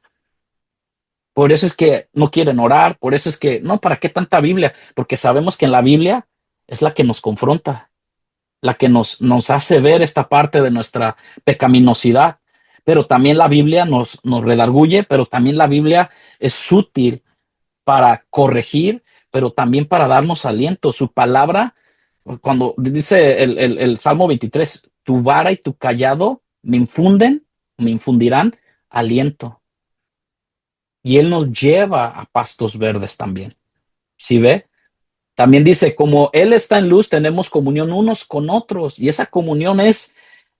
Por eso es que no quieren orar, por eso es que, no, ¿para qué tanta Biblia? Porque sabemos que en la Biblia es la que nos confronta, la que nos hace ver esta parte de nuestra pecaminosidad. Pero también la Biblia nos redarguye, pero también la Biblia es útil para corregir, pero también para darnos aliento. Su palabra, cuando dice el Salmo 23, tu vara y tu callado me infundirán aliento. Y Él nos lleva a pastos verdes también. ¿Sí ve? También dice, como Él está en luz, tenemos comunión unos con otros. Y esa comunión es,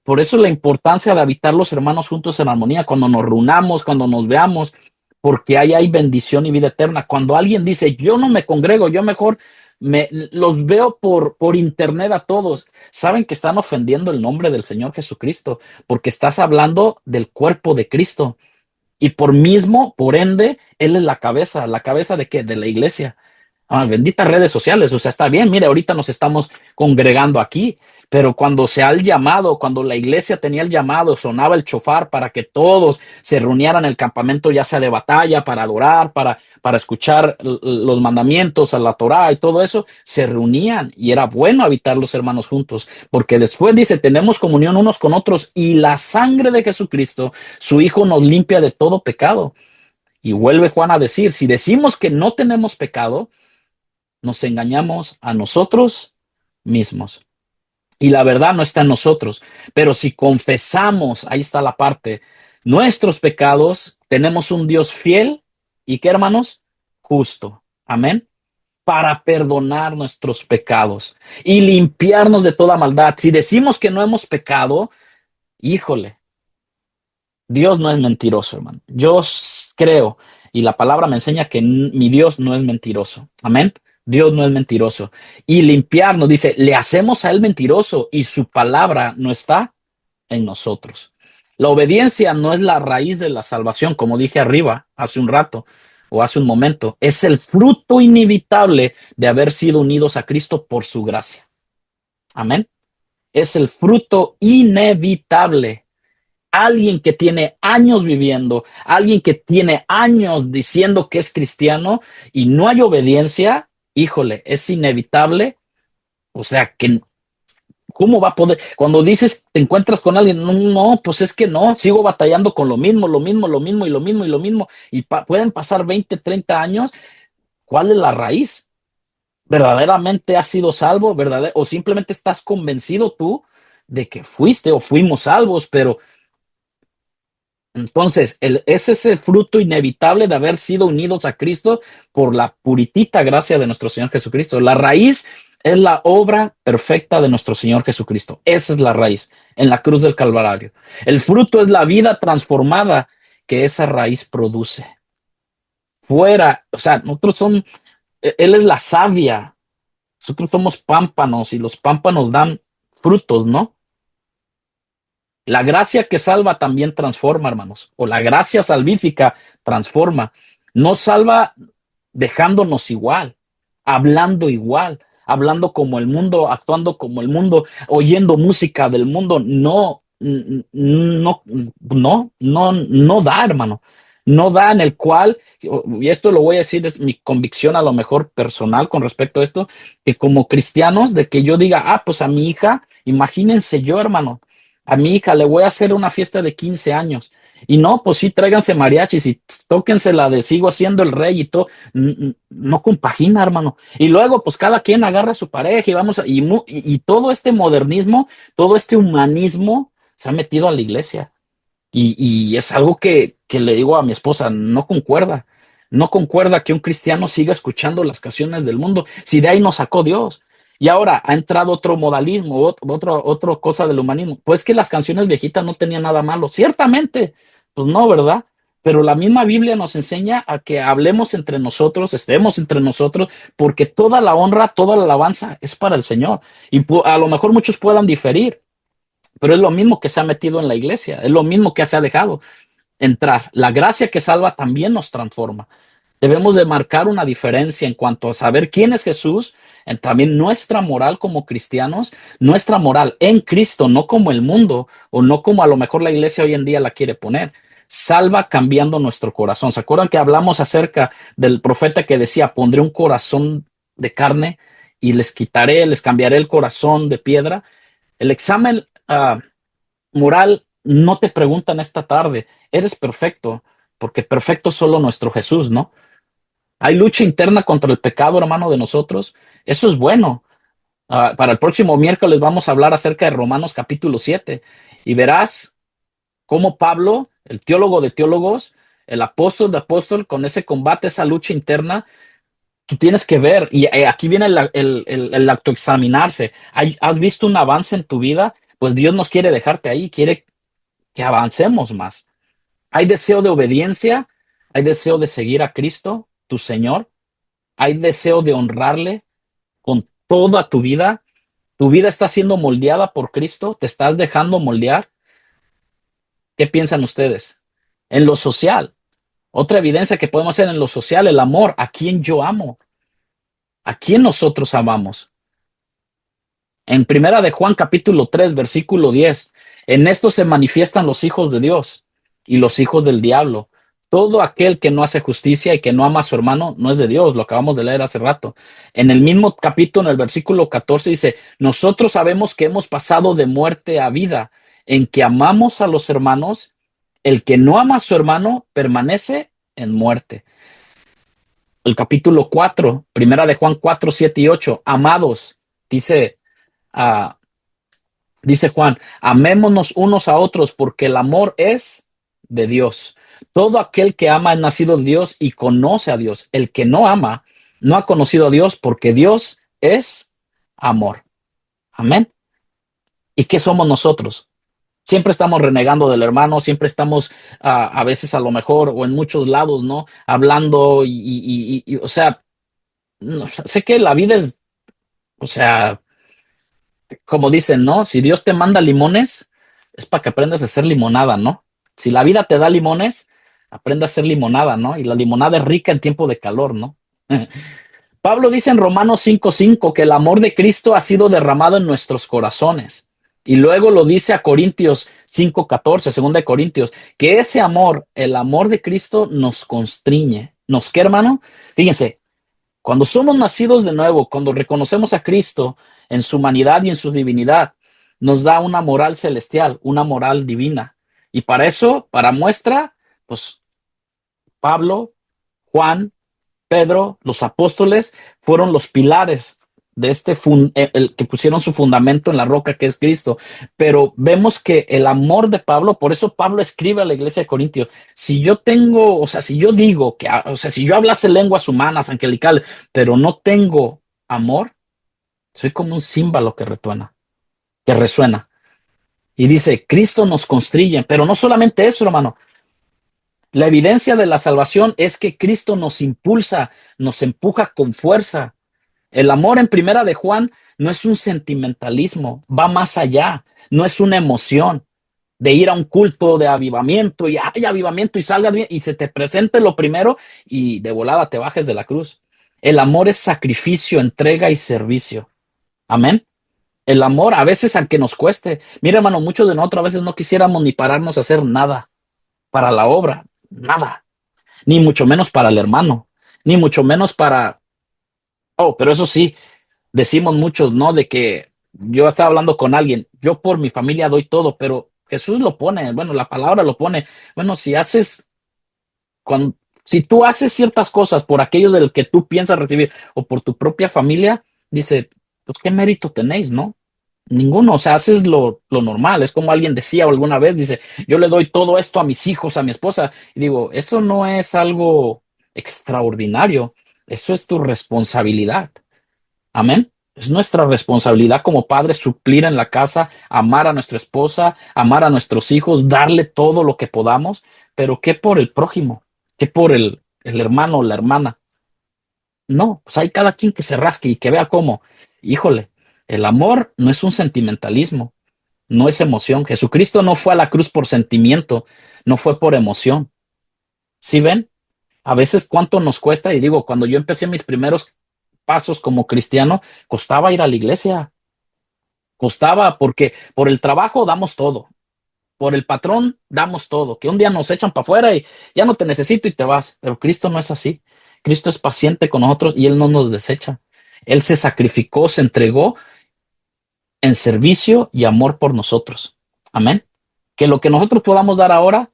por eso la importancia de habitar los hermanos juntos en armonía, cuando nos reunamos, cuando nos veamos, porque ahí hay bendición y vida eterna. Cuando alguien dice, yo no me congrego, yo mejor los veo por internet a todos. Saben que están ofendiendo el nombre del Señor Jesucristo porque estás hablando del cuerpo de Cristo. Y por ende, Él es la cabeza ¿de qué? De la iglesia. Benditas redes sociales, o sea, está bien, mire, ahorita nos estamos congregando aquí, pero cuando se ha el llamado, cuando la iglesia tenía el llamado, sonaba el chofar para que todos se reunieran en el campamento, ya sea de batalla, para adorar, para escuchar los mandamientos, a la Torá y todo eso, se reunían y era bueno habitar los hermanos juntos, porque después dice, tenemos comunión unos con otros y la sangre de Jesucristo, su Hijo, nos limpia de todo pecado. Y vuelve Juan a decir, si decimos que no tenemos pecado, nos engañamos a nosotros mismos. Y la verdad no está en nosotros. Pero si confesamos, ahí está la parte, nuestros pecados, tenemos un Dios fiel y ¿qué, hermanos? Justo. Amén. Para perdonar nuestros pecados y limpiarnos de toda maldad. Si decimos que no hemos pecado, híjole, Dios no es mentiroso, hermano. Yo creo y la palabra me enseña que mi Dios no es mentiroso. Amén. Dios no es mentiroso. Y limpiarnos, dice, le hacemos a él mentiroso y su palabra no está en nosotros. La obediencia no es la raíz de la salvación, como dije arriba hace un rato o hace un momento. Es el fruto inevitable de haber sido unidos a Cristo por su gracia. Amén. Es el fruto inevitable. Alguien que tiene años viviendo, alguien que tiene años diciendo que es cristiano y no hay obediencia, híjole, es inevitable. O sea, que ¿cómo va a poder? Cuando dices, te encuentras con alguien, no, no, pues es que no, sigo batallando con lo mismo, lo mismo, lo mismo y lo mismo y lo mismo. Y pueden pasar 20, 30 años. ¿Cuál es la raíz? ¿Verdaderamente has sido salvo? ¿O simplemente estás convencido tú de que fuiste o fuimos salvos, pero entonces, es ese fruto inevitable de haber sido unidos a Cristo por la puritita gracia de nuestro Señor Jesucristo? La raíz es la obra perfecta de nuestro Señor Jesucristo. Esa es la raíz en la cruz del Calvario. El fruto es la vida transformada que esa raíz produce. Fuera, o sea, Él es la savia. Nosotros somos pámpanos y los pámpanos dan frutos, ¿no? La gracia que salva también transforma, hermanos. O la gracia salvífica transforma. No salva dejándonos igual, hablando como el mundo, actuando como el mundo, oyendo música del mundo. No, no da, hermano. No da en el cual, y esto lo voy a decir, es mi convicción a lo mejor personal con respecto a esto, que como cristianos, de que yo diga, pues a mi hija, imagínense yo, hermano, a mi hija le voy a hacer una fiesta de 15 años. Y no, pues sí, tráiganse mariachis y tóquensela de sigo siendo el rey y todo. No compagina, hermano. Y luego, pues cada quien agarra a su pareja y vamos y todo este modernismo, todo este humanismo se ha metido a la iglesia. Y es algo que le digo a mi esposa, no concuerda. No concuerda que un cristiano siga escuchando las canciones del mundo, si de ahí nos sacó Dios. Y ahora ha entrado otro modalismo, otra cosa del humanismo. Pues que las canciones viejitas no tenían nada malo. Ciertamente, pues no, ¿verdad? Pero la misma Biblia nos enseña a que hablemos entre nosotros, estemos entre nosotros, porque toda la honra, toda la alabanza es para el Señor. Y a lo mejor muchos puedan diferir, pero es lo mismo que se ha metido en la iglesia, es lo mismo que se ha dejado entrar. La gracia que salva también nos transforma. Debemos de marcar una diferencia en cuanto a saber quién es Jesús, en también nuestra moral como cristianos, nuestra moral en Cristo, no como el mundo o no como a lo mejor la iglesia hoy en día la quiere poner. Salva cambiando nuestro corazón. ¿Se acuerdan que hablamos acerca del profeta que decía, pondré un corazón de carne y les cambiaré el corazón de piedra? El examen moral no te preguntan esta tarde, ¿eres perfecto? Porque perfecto es solo nuestro Jesús, ¿no? Hay lucha interna contra el pecado, hermano, de nosotros. Eso es bueno. Para el próximo miércoles vamos a hablar acerca de Romanos capítulo 7 y verás cómo Pablo, el teólogo de teólogos, el apóstol de apóstol, con ese combate, esa lucha interna, tú tienes que ver, y aquí viene el autoexaminarse. ¿Has visto un avance en tu vida? Pues Dios nos quiere dejarte ahí, quiere que avancemos más. Hay deseo de obediencia, hay deseo de seguir a Cristo, tu Señor, hay deseo de honrarle, toda tu vida está siendo moldeada por Cristo, te estás dejando moldear. ¿Qué piensan ustedes? En lo social, otra evidencia que podemos hacer en lo social, el amor, a quién yo amo, a quién nosotros amamos. En Primera de Juan capítulo 3 versículo 10, en esto se manifiestan los hijos de Dios y los hijos del diablo. Todo aquel que no hace justicia y que no ama a su hermano no es de Dios, lo acabamos de leer hace rato. En el mismo capítulo, en el versículo 14 dice, nosotros sabemos que hemos pasado de muerte a vida, en que amamos a los hermanos, el que no ama a su hermano permanece en muerte. El capítulo 4, Primera de Juan 4 7 y 8, amados, dice a Dice Juan, amémonos unos a otros porque el amor es de Dios. Todo aquel que ama es nacido de Dios y conoce a Dios. El que no ama no ha conocido a Dios porque Dios es amor. Amén. ¿Y qué somos nosotros? Siempre estamos renegando del hermano, siempre estamos a veces a lo mejor o en muchos lados, ¿no? Hablando o sea, no, sé que la vida es, o sea, como dicen, ¿no? Si Dios te manda limones, es para que aprendas a hacer limonada, ¿no? Si la vida te da limones, aprende a hacer limonada, ¿no? Y la limonada es rica en tiempo de calor, ¿no? Pablo dice en Romanos 5:5 que el amor de Cristo ha sido derramado en nuestros corazones. Y luego lo dice a Corintios 5:14, segunda de Corintios, que ese amor, el amor de Cristo nos constriñe. ¿Nos qué, hermano? Fíjense, cuando somos nacidos de nuevo, cuando reconocemos a Cristo en su humanidad y en su divinidad, nos da una moral celestial, una moral divina. Y para eso, para muestra, pues Pablo, Juan, Pedro, los apóstoles fueron los pilares de el que pusieron su fundamento en la roca que es Cristo. Pero vemos que el amor de Pablo, por eso Pablo escribe a la iglesia de Corintios, si yo tengo, o sea, si yo digo que, o sea, si yo hablase lenguas humanas, angelicales, pero no tengo amor, soy como un címbalo que resuena, que resuena. Y dice, Cristo nos constriñe, pero no solamente eso, hermano. La evidencia de la salvación es que Cristo nos impulsa, nos empuja con fuerza. El amor en Primera de Juan no es un sentimentalismo, va más allá, no es una emoción de ir a un culto de avivamiento y hay avivamiento y salga bien y se te presente lo primero y de volada te bajes de la cruz. El amor es sacrificio, entrega y servicio. Amén. El amor a veces aunque nos cueste. Mira, hermano, muchos de nosotros a veces no quisiéramos ni pararnos a hacer nada para la obra, nada, ni mucho menos para el hermano, ni mucho menos para, oh, pero eso sí, decimos muchos, ¿no? De que yo estaba hablando con alguien, yo por mi familia doy todo, pero Jesús lo pone, bueno, la palabra lo pone, bueno, cuando, si tú haces ciertas cosas por aquellos del que tú piensas recibir o por tu propia familia, dice, pues qué mérito tenéis, ¿no? Ninguno, o sea, haces lo normal, es como alguien decía alguna vez, dice, yo le doy todo esto a mis hijos, a mi esposa, y digo, eso no es algo extraordinario, eso es tu responsabilidad. Amén. Es nuestra responsabilidad como padres suplir en la casa, amar a nuestra esposa, amar a nuestros hijos, darle todo lo que podamos, pero ¿qué por el prójimo? ¿Qué por el hermano o la hermana? No, pues hay cada quien que se rasque y que vea cómo. Híjole, el amor no es un sentimentalismo, no es emoción. Jesucristo no fue a la cruz por sentimiento, no fue por emoción. ¿Sí ven? A veces cuánto nos cuesta, y digo, cuando yo empecé mis primeros pasos como cristiano, costaba ir a la iglesia, costaba porque por el trabajo damos todo, por el patrón damos todo, que un día nos echan para afuera y ya no te necesito y te vas, pero Cristo no es así. Cristo es paciente con nosotros y Él no nos desecha. Él se sacrificó, se entregó en servicio y amor por nosotros. Amén. Que lo que nosotros podamos dar ahora,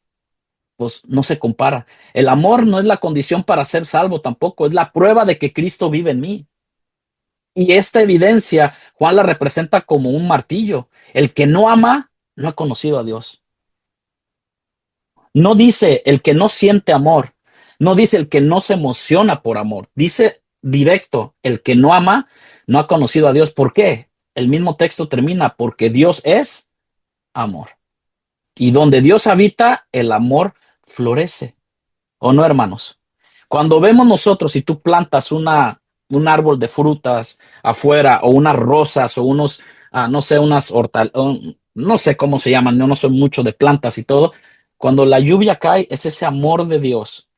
pues no se compara. El amor no es la condición para ser salvo tampoco, es la prueba de que Cristo vive en mí. Y esta evidencia, Juan la representa como un martillo. El que no ama, no ha conocido a Dios. No dice el que no siente amor, no dice el que no se emociona por amor, dice directo, el que no ama, no ha conocido a Dios. ¿Por qué? El mismo texto termina, porque Dios es amor. Y donde Dios habita, el amor florece. ¿O no, hermanos? Cuando vemos nosotros, si tú plantas un árbol de frutas afuera o unas rosas o unos, no sé, unas hortalizas, no sé cómo se llaman, yo no soy mucho de plantas y todo. Cuando la lluvia cae, es ese amor de Dios,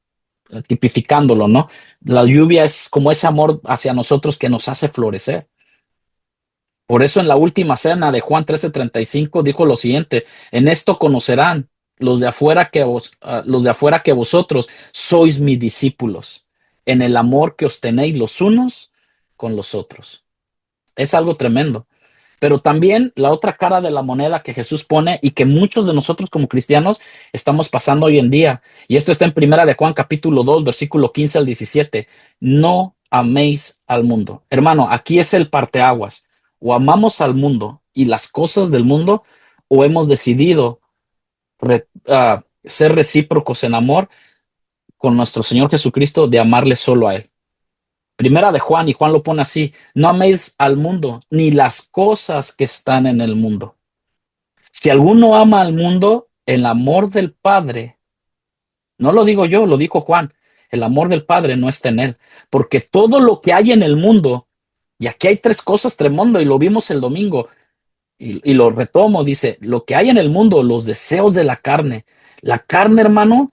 tipificándolo, ¿no? La lluvia es como ese amor hacia nosotros que nos hace florecer. Por eso en la última cena de Juan 13:35 dijo lo siguiente: en esto conocerán los de afuera que vosotros sois mis discípulos, en el amor que os tenéis los unos con los otros. Es algo tremendo. Pero también la otra cara de la moneda que Jesús pone y que muchos de nosotros como cristianos estamos pasando hoy en día. Y esto está en Primera de Juan capítulo 2 versículo 15 al 17. No améis al mundo. Hermano, aquí es el parteaguas. O amamos al mundo y las cosas del mundo, o hemos decidido ser recíprocos en amor con nuestro Señor Jesucristo, de amarle solo a Él. Primera de Juan, y Juan lo pone así: no améis al mundo ni las cosas que están en el mundo. Si alguno ama al mundo, el amor del Padre, no lo digo yo, lo dijo Juan, el amor del Padre no está en él, porque todo lo que hay en el mundo, y aquí hay tres cosas tremendo, y lo vimos el domingo, y lo retomo, dice, lo que hay en el mundo, los deseos de la carne, hermano,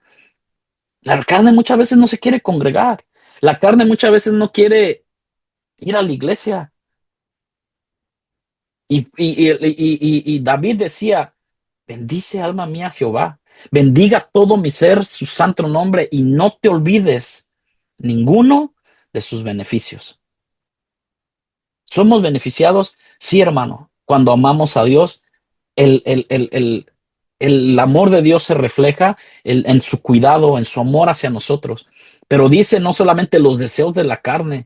la carne muchas veces no se quiere congregar, la carne muchas veces no quiere ir a la iglesia, y David decía: bendice alma mía Jehová, bendiga todo mi ser su santo nombre, y no te olvides ninguno de sus beneficios. Somos beneficiados, sí, hermano, cuando amamos a Dios. El, el, el, el, el amor de Dios se refleja en su cuidado, en su amor hacia nosotros. Pero dice no solamente los deseos de la carne,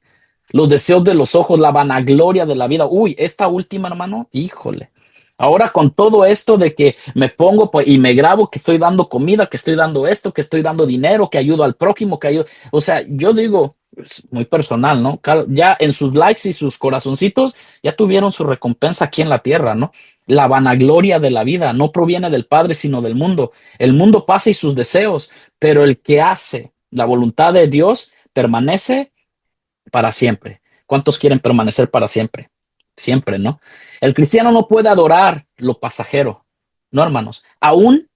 los deseos de los ojos, la vanagloria de la vida. Uy, esta última, hermano, híjole. Ahora con todo esto de que me pongo y me grabo que estoy dando comida, que estoy dando esto, que estoy dando dinero, que ayudo al prójimo, que ayudo. O sea, yo digo, es muy personal, ¿no? Ya en sus likes y sus corazoncitos ya tuvieron su recompensa aquí en la tierra, ¿no? La vanagloria de la vida no proviene del Padre, sino del mundo. El mundo pasa y sus deseos, pero el que hace la voluntad de Dios permanece para siempre. ¿Cuántos quieren permanecer para siempre? Siempre, ¿no? El cristiano no puede adorar lo pasajero, ¿no, hermanos? Aún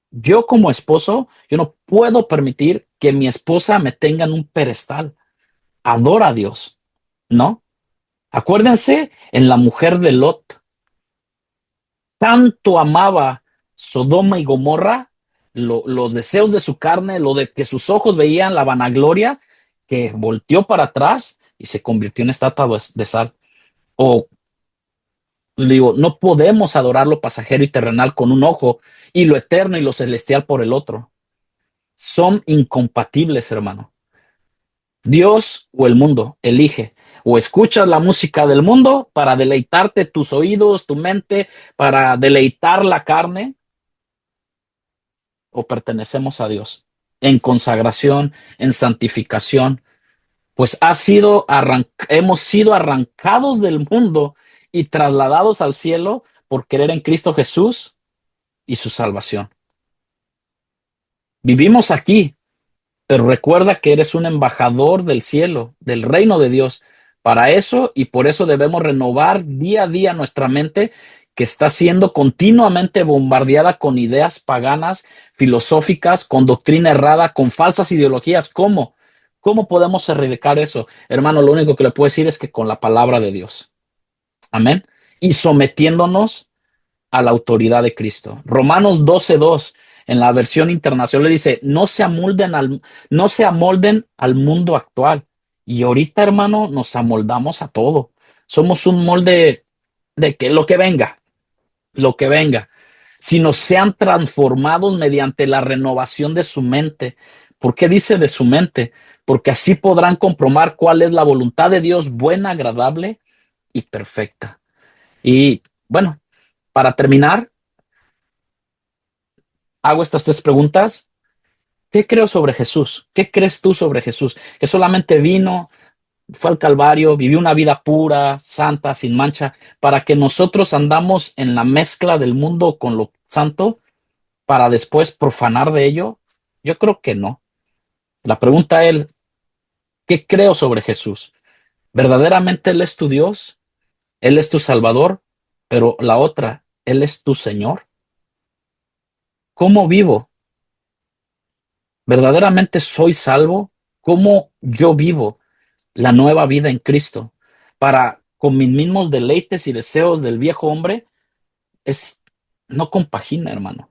yo como esposo, yo no puedo permitir que mi esposa me tenga en un pedestal. Adora a Dios, ¿no? Acuérdense en la mujer de Lot, tanto amaba Sodoma y Gomorra, los deseos de su carne, lo de que sus ojos veían, la vanagloria, que volteó para atrás y se convirtió en estatua de sal. O digo, no podemos adorar lo pasajero y terrenal con un ojo y lo eterno y lo celestial por el otro. Son incompatibles, hermano. Dios o el mundo, elige. O escuchas la música del mundo para deleitarte tus oídos, tu mente, para deleitar la carne, o pertenecemos a Dios en consagración, en santificación, pues hemos sido arrancados del mundo y trasladados al cielo por creer en Cristo Jesús y su salvación. Vivimos aquí, pero recuerda que eres un embajador del cielo, del reino de Dios. Para eso y por eso debemos renovar día a día nuestra mente, que está siendo continuamente bombardeada con ideas paganas, filosóficas, con doctrina errada, con falsas ideologías. ¿Cómo? ¿Cómo podemos erradicar eso? Hermano, lo único que le puedo decir es que con la palabra de Dios. Amén. Y sometiéndonos a la autoridad de Cristo. Romanos 12:2 en la versión internacional le dice: no se amolden al mundo actual. Y ahorita, hermano, nos amoldamos a todo. Somos un molde de que lo que venga, sino sean transformados mediante la renovación de su mente. ¿Por qué dice de su mente? Porque así podrán comprobar cuál es la voluntad de Dios, buena, agradable y perfecta. Y bueno, para terminar, hago estas tres preguntas. ¿Qué creo sobre Jesús? ¿Qué crees tú sobre Jesús? Que solamente vino, fue al Calvario, vivió una vida pura, santa, sin mancha, para que nosotros andamos en la mezcla del mundo con lo santo, para después profanar de ello. Yo creo que no. La pregunta es: ¿qué creo sobre Jesús? Verdaderamente Él es tu Dios, Él es tu Salvador, pero la otra, Él es tu Señor. ¿Cómo vivo? ¿Verdaderamente soy salvo? ¿Cómo yo vivo la nueva vida en Cristo? Para con mis mismos deleites y deseos del viejo hombre, es no compagina, hermano.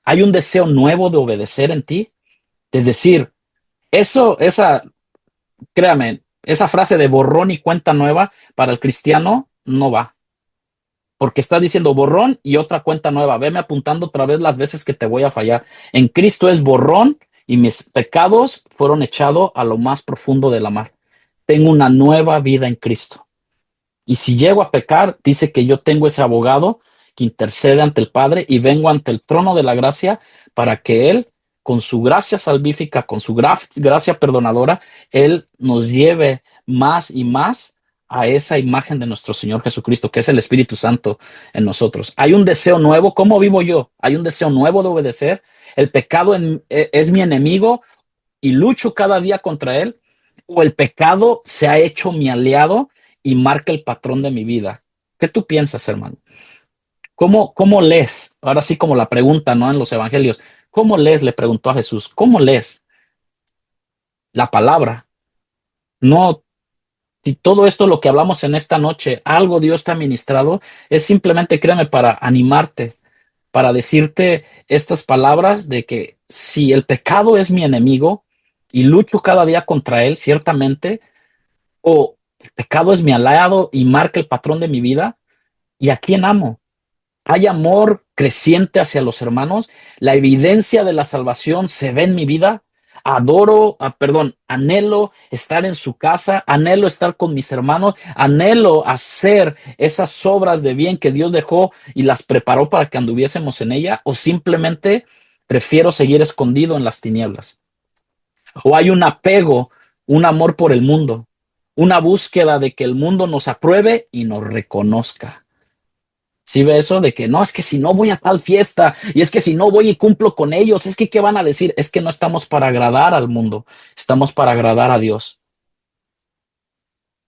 Hay un deseo nuevo de obedecer en ti, de decir, créame, esa frase de borrón y cuenta nueva para el cristiano no va, porque está diciendo borrón y otra cuenta nueva. Veme apuntando otra vez las veces que te voy a fallar. En Cristo es borrón y mis pecados fueron echados a lo más profundo de la mar. Tengo una nueva vida en Cristo. Y si llego a pecar, dice que yo tengo ese abogado que intercede ante el Padre y vengo ante el trono de la gracia para que Él, con su gracia salvífica, con su gracia perdonadora, Él nos lleve más y más a esa imagen de nuestro Señor Jesucristo, que es el Espíritu Santo en nosotros. Hay un deseo nuevo. ¿Cómo vivo yo? Hay un deseo nuevo de obedecer. El pecado es mi enemigo y lucho cada día contra él, o el pecado se ha hecho mi aliado y marca el patrón de mi vida. ¿Qué tú piensas, hermano? ¿Cómo lees? Ahora sí, como la pregunta, ¿no? En los evangelios, ¿cómo lees? Le preguntó a Jesús, ¿cómo lees la palabra? No, si todo esto lo que hablamos en esta noche, algo Dios te ha ministrado, es simplemente, créeme, para animarte, para decirte estas palabras de que si el pecado es mi enemigo y lucho cada día contra él, ciertamente, o el pecado es mi aliado y marca el patrón de mi vida, ¿y a quién amo? Hay amor creciente hacia los hermanos, la evidencia de la salvación se ve en mi vida. Anhelo estar en su casa, anhelo estar con mis hermanos, anhelo hacer esas obras de bien que Dios dejó y las preparó para que anduviésemos en ella, o simplemente prefiero seguir escondido en las tinieblas. O hay un apego, un amor por el mundo, una búsqueda de que el mundo nos apruebe y nos reconozca. ¿Sí ve eso? De que no, es que si no voy a tal fiesta y es que si no voy y cumplo con ellos, es que ¿qué van a decir? Es que no estamos para agradar al mundo, estamos para agradar a Dios.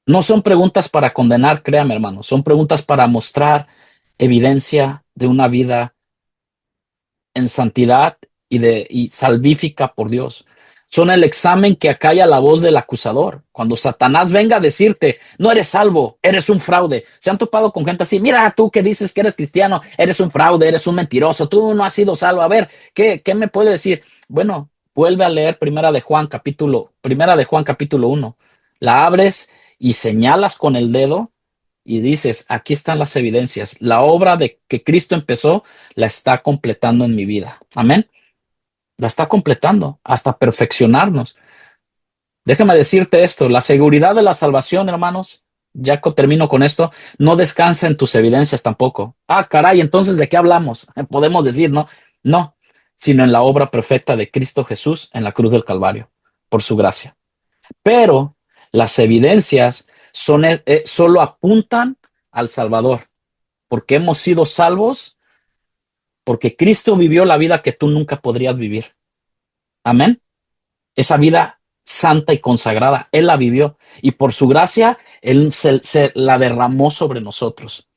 No son preguntas para condenar, créame hermano, son preguntas para mostrar evidencia de una vida en santidad y salvífica por Dios. Son el examen que acalla la voz del acusador. Cuando Satanás venga a decirte, no eres salvo, eres un fraude. Se han topado con gente así, mira tú que dices que eres cristiano, eres un fraude, eres un mentiroso, tú no has sido salvo. A ver, ¿qué me puede decir? Bueno, vuelve a leer Primera de Juan capítulo 1. La abres y señalas con el dedo y dices, aquí están las evidencias. La obra de que Cristo empezó la está completando en mi vida. Amén. La está completando hasta perfeccionarnos. Déjame decirte esto, la seguridad de la salvación, hermanos, ya termino con esto, no descansa en tus evidencias tampoco. Ah, caray, entonces, ¿de qué hablamos? Podemos decir, ¿no? No, sino en la obra perfecta de Cristo Jesús en la cruz del Calvario, por su gracia. Pero las evidencias solo apuntan al Salvador, porque hemos sido salvos, porque Cristo vivió la vida que tú nunca podrías vivir. Amén. Esa vida santa y consagrada, Él la vivió y por su gracia, Él se la derramó sobre nosotros.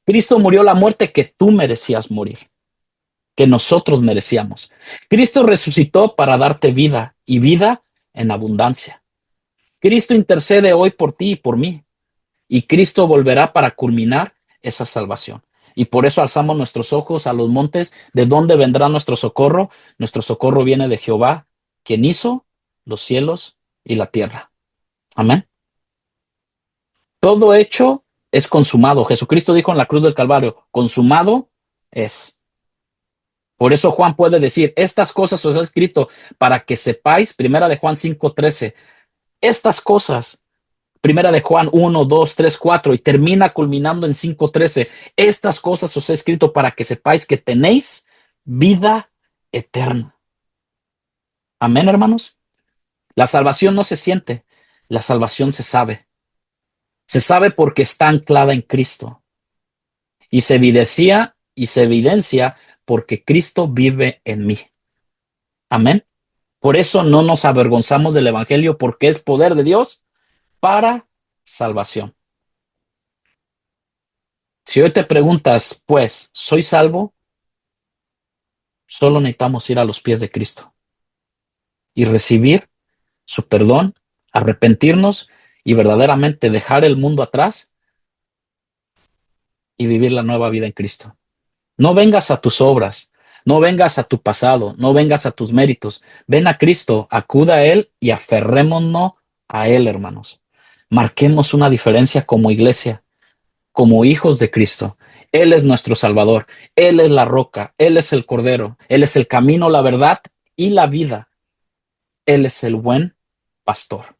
Cristo murió la muerte que tú merecías morir, que nosotros merecíamos. Cristo resucitó para darte vida y vida en abundancia. Cristo intercede hoy por ti y por mí, y Cristo volverá para culminar esa salvación. Y por eso alzamos nuestros ojos a los montes, ¿de dónde vendrá nuestro socorro? Nuestro socorro viene de Jehová, quien hizo los cielos y la tierra. Amén. Todo hecho es consumado. Jesucristo dijo en la cruz del Calvario, consumado es. Por eso Juan puede decir, estas cosas os he escrito para que sepáis, primera de Juan 5:13, estas cosas, primera de Juan 1, 2, 3, 4 y termina culminando en 5:13, estas cosas os he escrito para que sepáis que tenéis vida eterna. Amén, hermanos. La salvación no se siente, la salvación se sabe. Se sabe porque está anclada en Cristo y se evidencia porque Cristo vive en mí. Amén. Por eso no nos avergonzamos del evangelio porque es poder de Dios para salvación. Si hoy te preguntas, pues, ¿soy salvo? Solo necesitamos ir a los pies de Cristo y recibir su perdón, arrepentirnos y verdaderamente dejar el mundo atrás y vivir la nueva vida en Cristo. No vengas a tus obras, no vengas a tu pasado, no vengas a tus méritos. Ven a Cristo, acuda a Él y aferrémonos a Él, hermanos. Marquemos una diferencia como iglesia, como hijos de Cristo. Él es nuestro Salvador, Él es la roca, Él es el Cordero, Él es el camino, la verdad y la vida. Él es el buen pastor,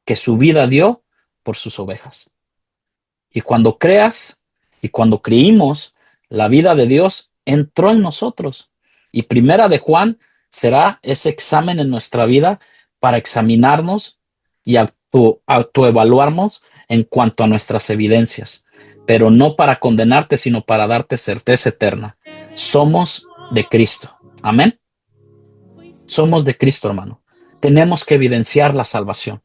que su vida dio por sus ovejas. Y cuando creas y cuando creímos, la vida de Dios entró en nosotros. Y primera de Juan será ese examen en nuestra vida para examinarnos y autoevaluarnos en cuanto a nuestras evidencias, pero no para condenarte, sino para darte certeza eterna. Somos de Cristo. Amén. Somos de Cristo, hermano. Tenemos que evidenciar la salvación.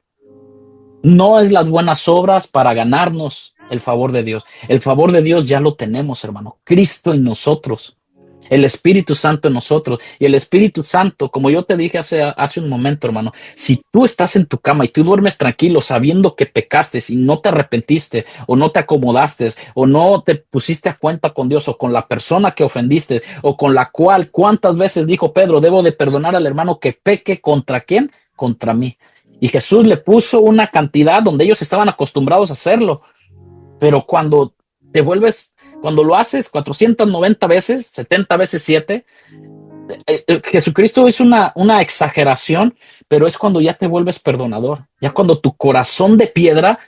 No es las buenas obras para ganarnos el favor de Dios. El favor de Dios ya lo tenemos, hermano. Cristo en nosotros. El Espíritu Santo en nosotros. Y el Espíritu Santo, como yo te dije hace un momento, hermano, si tú estás en tu cama y tú duermes tranquilo sabiendo que pecaste y no te arrepentiste o no te acomodaste o no te pusiste a cuenta con Dios o con la persona que ofendiste o con la cual, ¿cuántas veces dijo Pedro, debo de perdonar al hermano que peque contra quién? Contra mí. Y Jesús le puso una cantidad donde ellos estaban acostumbrados a hacerlo. Pero cuando cuando lo haces 490 veces, 70 veces 7, Jesucristo es una exageración, pero es cuando ya te vuelves perdonador. Ya cuando tu corazón de piedra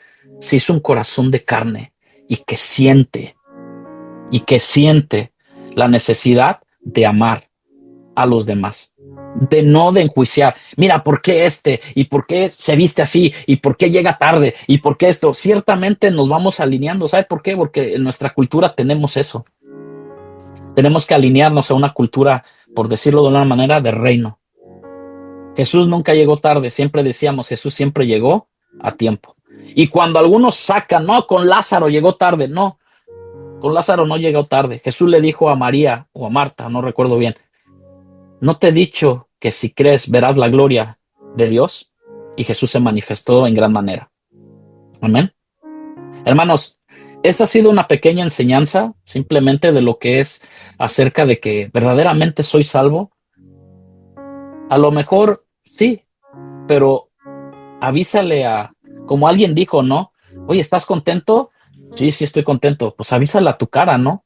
se hizo un corazón de carne y que siente la necesidad de amar a los demás. De enjuiciar. Mira, ¿por qué y por qué se viste así? ¿Y por qué llega tarde? ¿Y por qué esto? Ciertamente nos vamos alineando. ¿Sabe por qué? Porque en nuestra cultura tenemos eso. Tenemos que alinearnos a una cultura, por decirlo de una manera, de reino. Jesús nunca llegó tarde. Siempre decíamos, Jesús siempre llegó a tiempo. Y cuando algunos sacan, no, con Lázaro llegó tarde. No, con Lázaro no llegó tarde. Jesús le dijo a María o a Marta, no recuerdo bien, ¿no te he dicho que si crees verás la gloria de Dios? Y Jesús se manifestó en gran manera. Amén. Hermanos, esta ha sido una pequeña enseñanza simplemente de lo que es acerca de que verdaderamente soy salvo. A lo mejor sí, pero avísale como alguien dijo, ¿no? Oye, ¿estás contento? Sí, sí estoy contento. Pues avísale a tu cara, ¿no?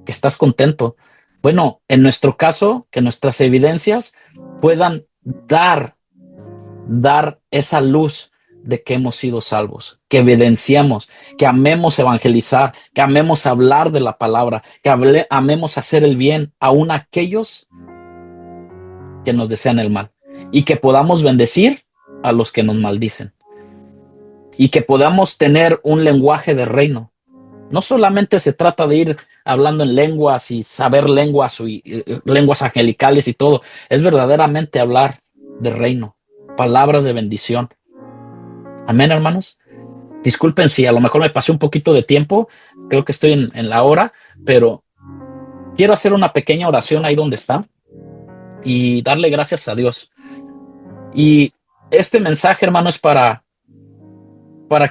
Que estás contento. Bueno, en nuestro caso, que nuestras evidencias puedan dar esa luz de que hemos sido salvos, que evidenciamos, que amemos evangelizar, que amemos hablar de la palabra, que amemos hacer el bien aún a aquellos que nos desean el mal y que podamos bendecir a los que nos maldicen y que podamos tener un lenguaje de reino. No solamente se trata de ir hablando en lenguas y saber lenguas y lenguas angelicales y todo, es verdaderamente hablar de reino, palabras de bendición. Amén, hermanos. Disculpen si a lo mejor me pasé un poquito de tiempo, creo que estoy en la hora, pero quiero hacer una pequeña oración ahí donde está y darle gracias a Dios. Y este mensaje, hermano, es para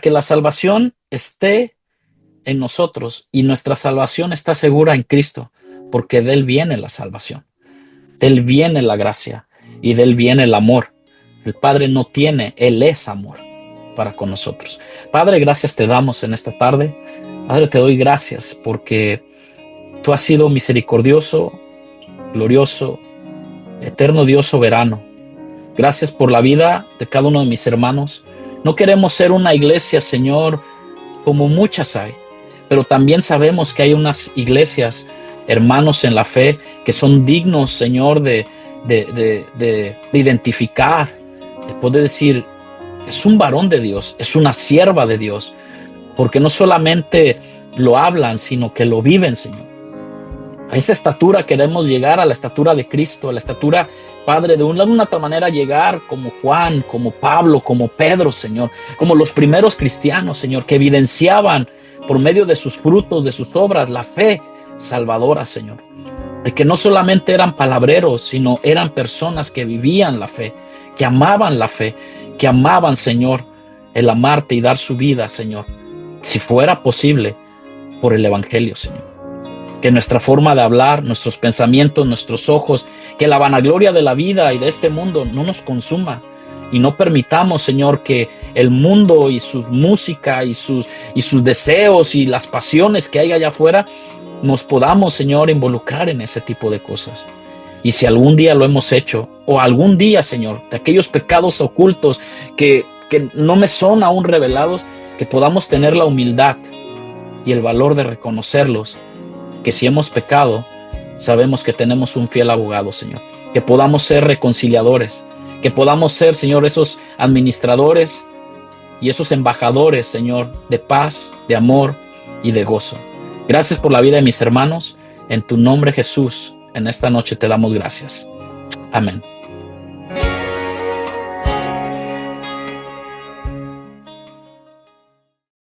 que la salvación esté en nosotros y nuestra salvación está segura en Cristo, porque de Él viene la salvación, de Él viene la gracia y de Él viene el amor. El Padre no tiene, Él es amor para con nosotros. Padre, gracias te damos en esta tarde. Padre, te doy gracias porque tú has sido misericordioso, glorioso, eterno Dios soberano. Gracias por la vida de cada uno de mis hermanos. No queremos ser una iglesia, Señor, como muchas hay, pero también sabemos que hay unas iglesias, hermanos en la fe, que son dignos, Señor, de identificar, de poder decir, es un varón de Dios, es una sierva de Dios, porque no solamente lo hablan, sino que lo viven, Señor. A esa estatura queremos llegar, a la estatura de Cristo, a la estatura Padre, de una u otra manera llegar como Juan, como Pablo, como Pedro, Señor, como los primeros cristianos, Señor, que evidenciaban por medio de sus frutos, de sus obras, la fe salvadora, Señor. De que no solamente eran palabreros, sino eran personas que vivían la fe, que amaban la fe, que amaban, Señor, el amarte y dar su vida, Señor, si fuera posible, por el Evangelio, Señor. Que nuestra forma de hablar, nuestros pensamientos, nuestros ojos, que la vanagloria de la vida y de este mundo no nos consuma, y no permitamos, Señor, que el mundo y su música y sus deseos y las pasiones que hay allá afuera nos podamos, Señor, involucrar en ese tipo de cosas. Y si algún día lo hemos hecho, o algún día, Señor, de aquellos pecados ocultos que no me son aún revelados, que podamos tener la humildad y el valor de reconocerlos, que si hemos pecado, sabemos que tenemos un fiel abogado, Señor. Que podamos ser reconciliadores, que podamos ser, Señor, esos administradores y esos embajadores, Señor, de paz, de amor y de gozo. Gracias por la vida de mis hermanos. En tu nombre, Jesús, en esta noche te damos gracias. Amén.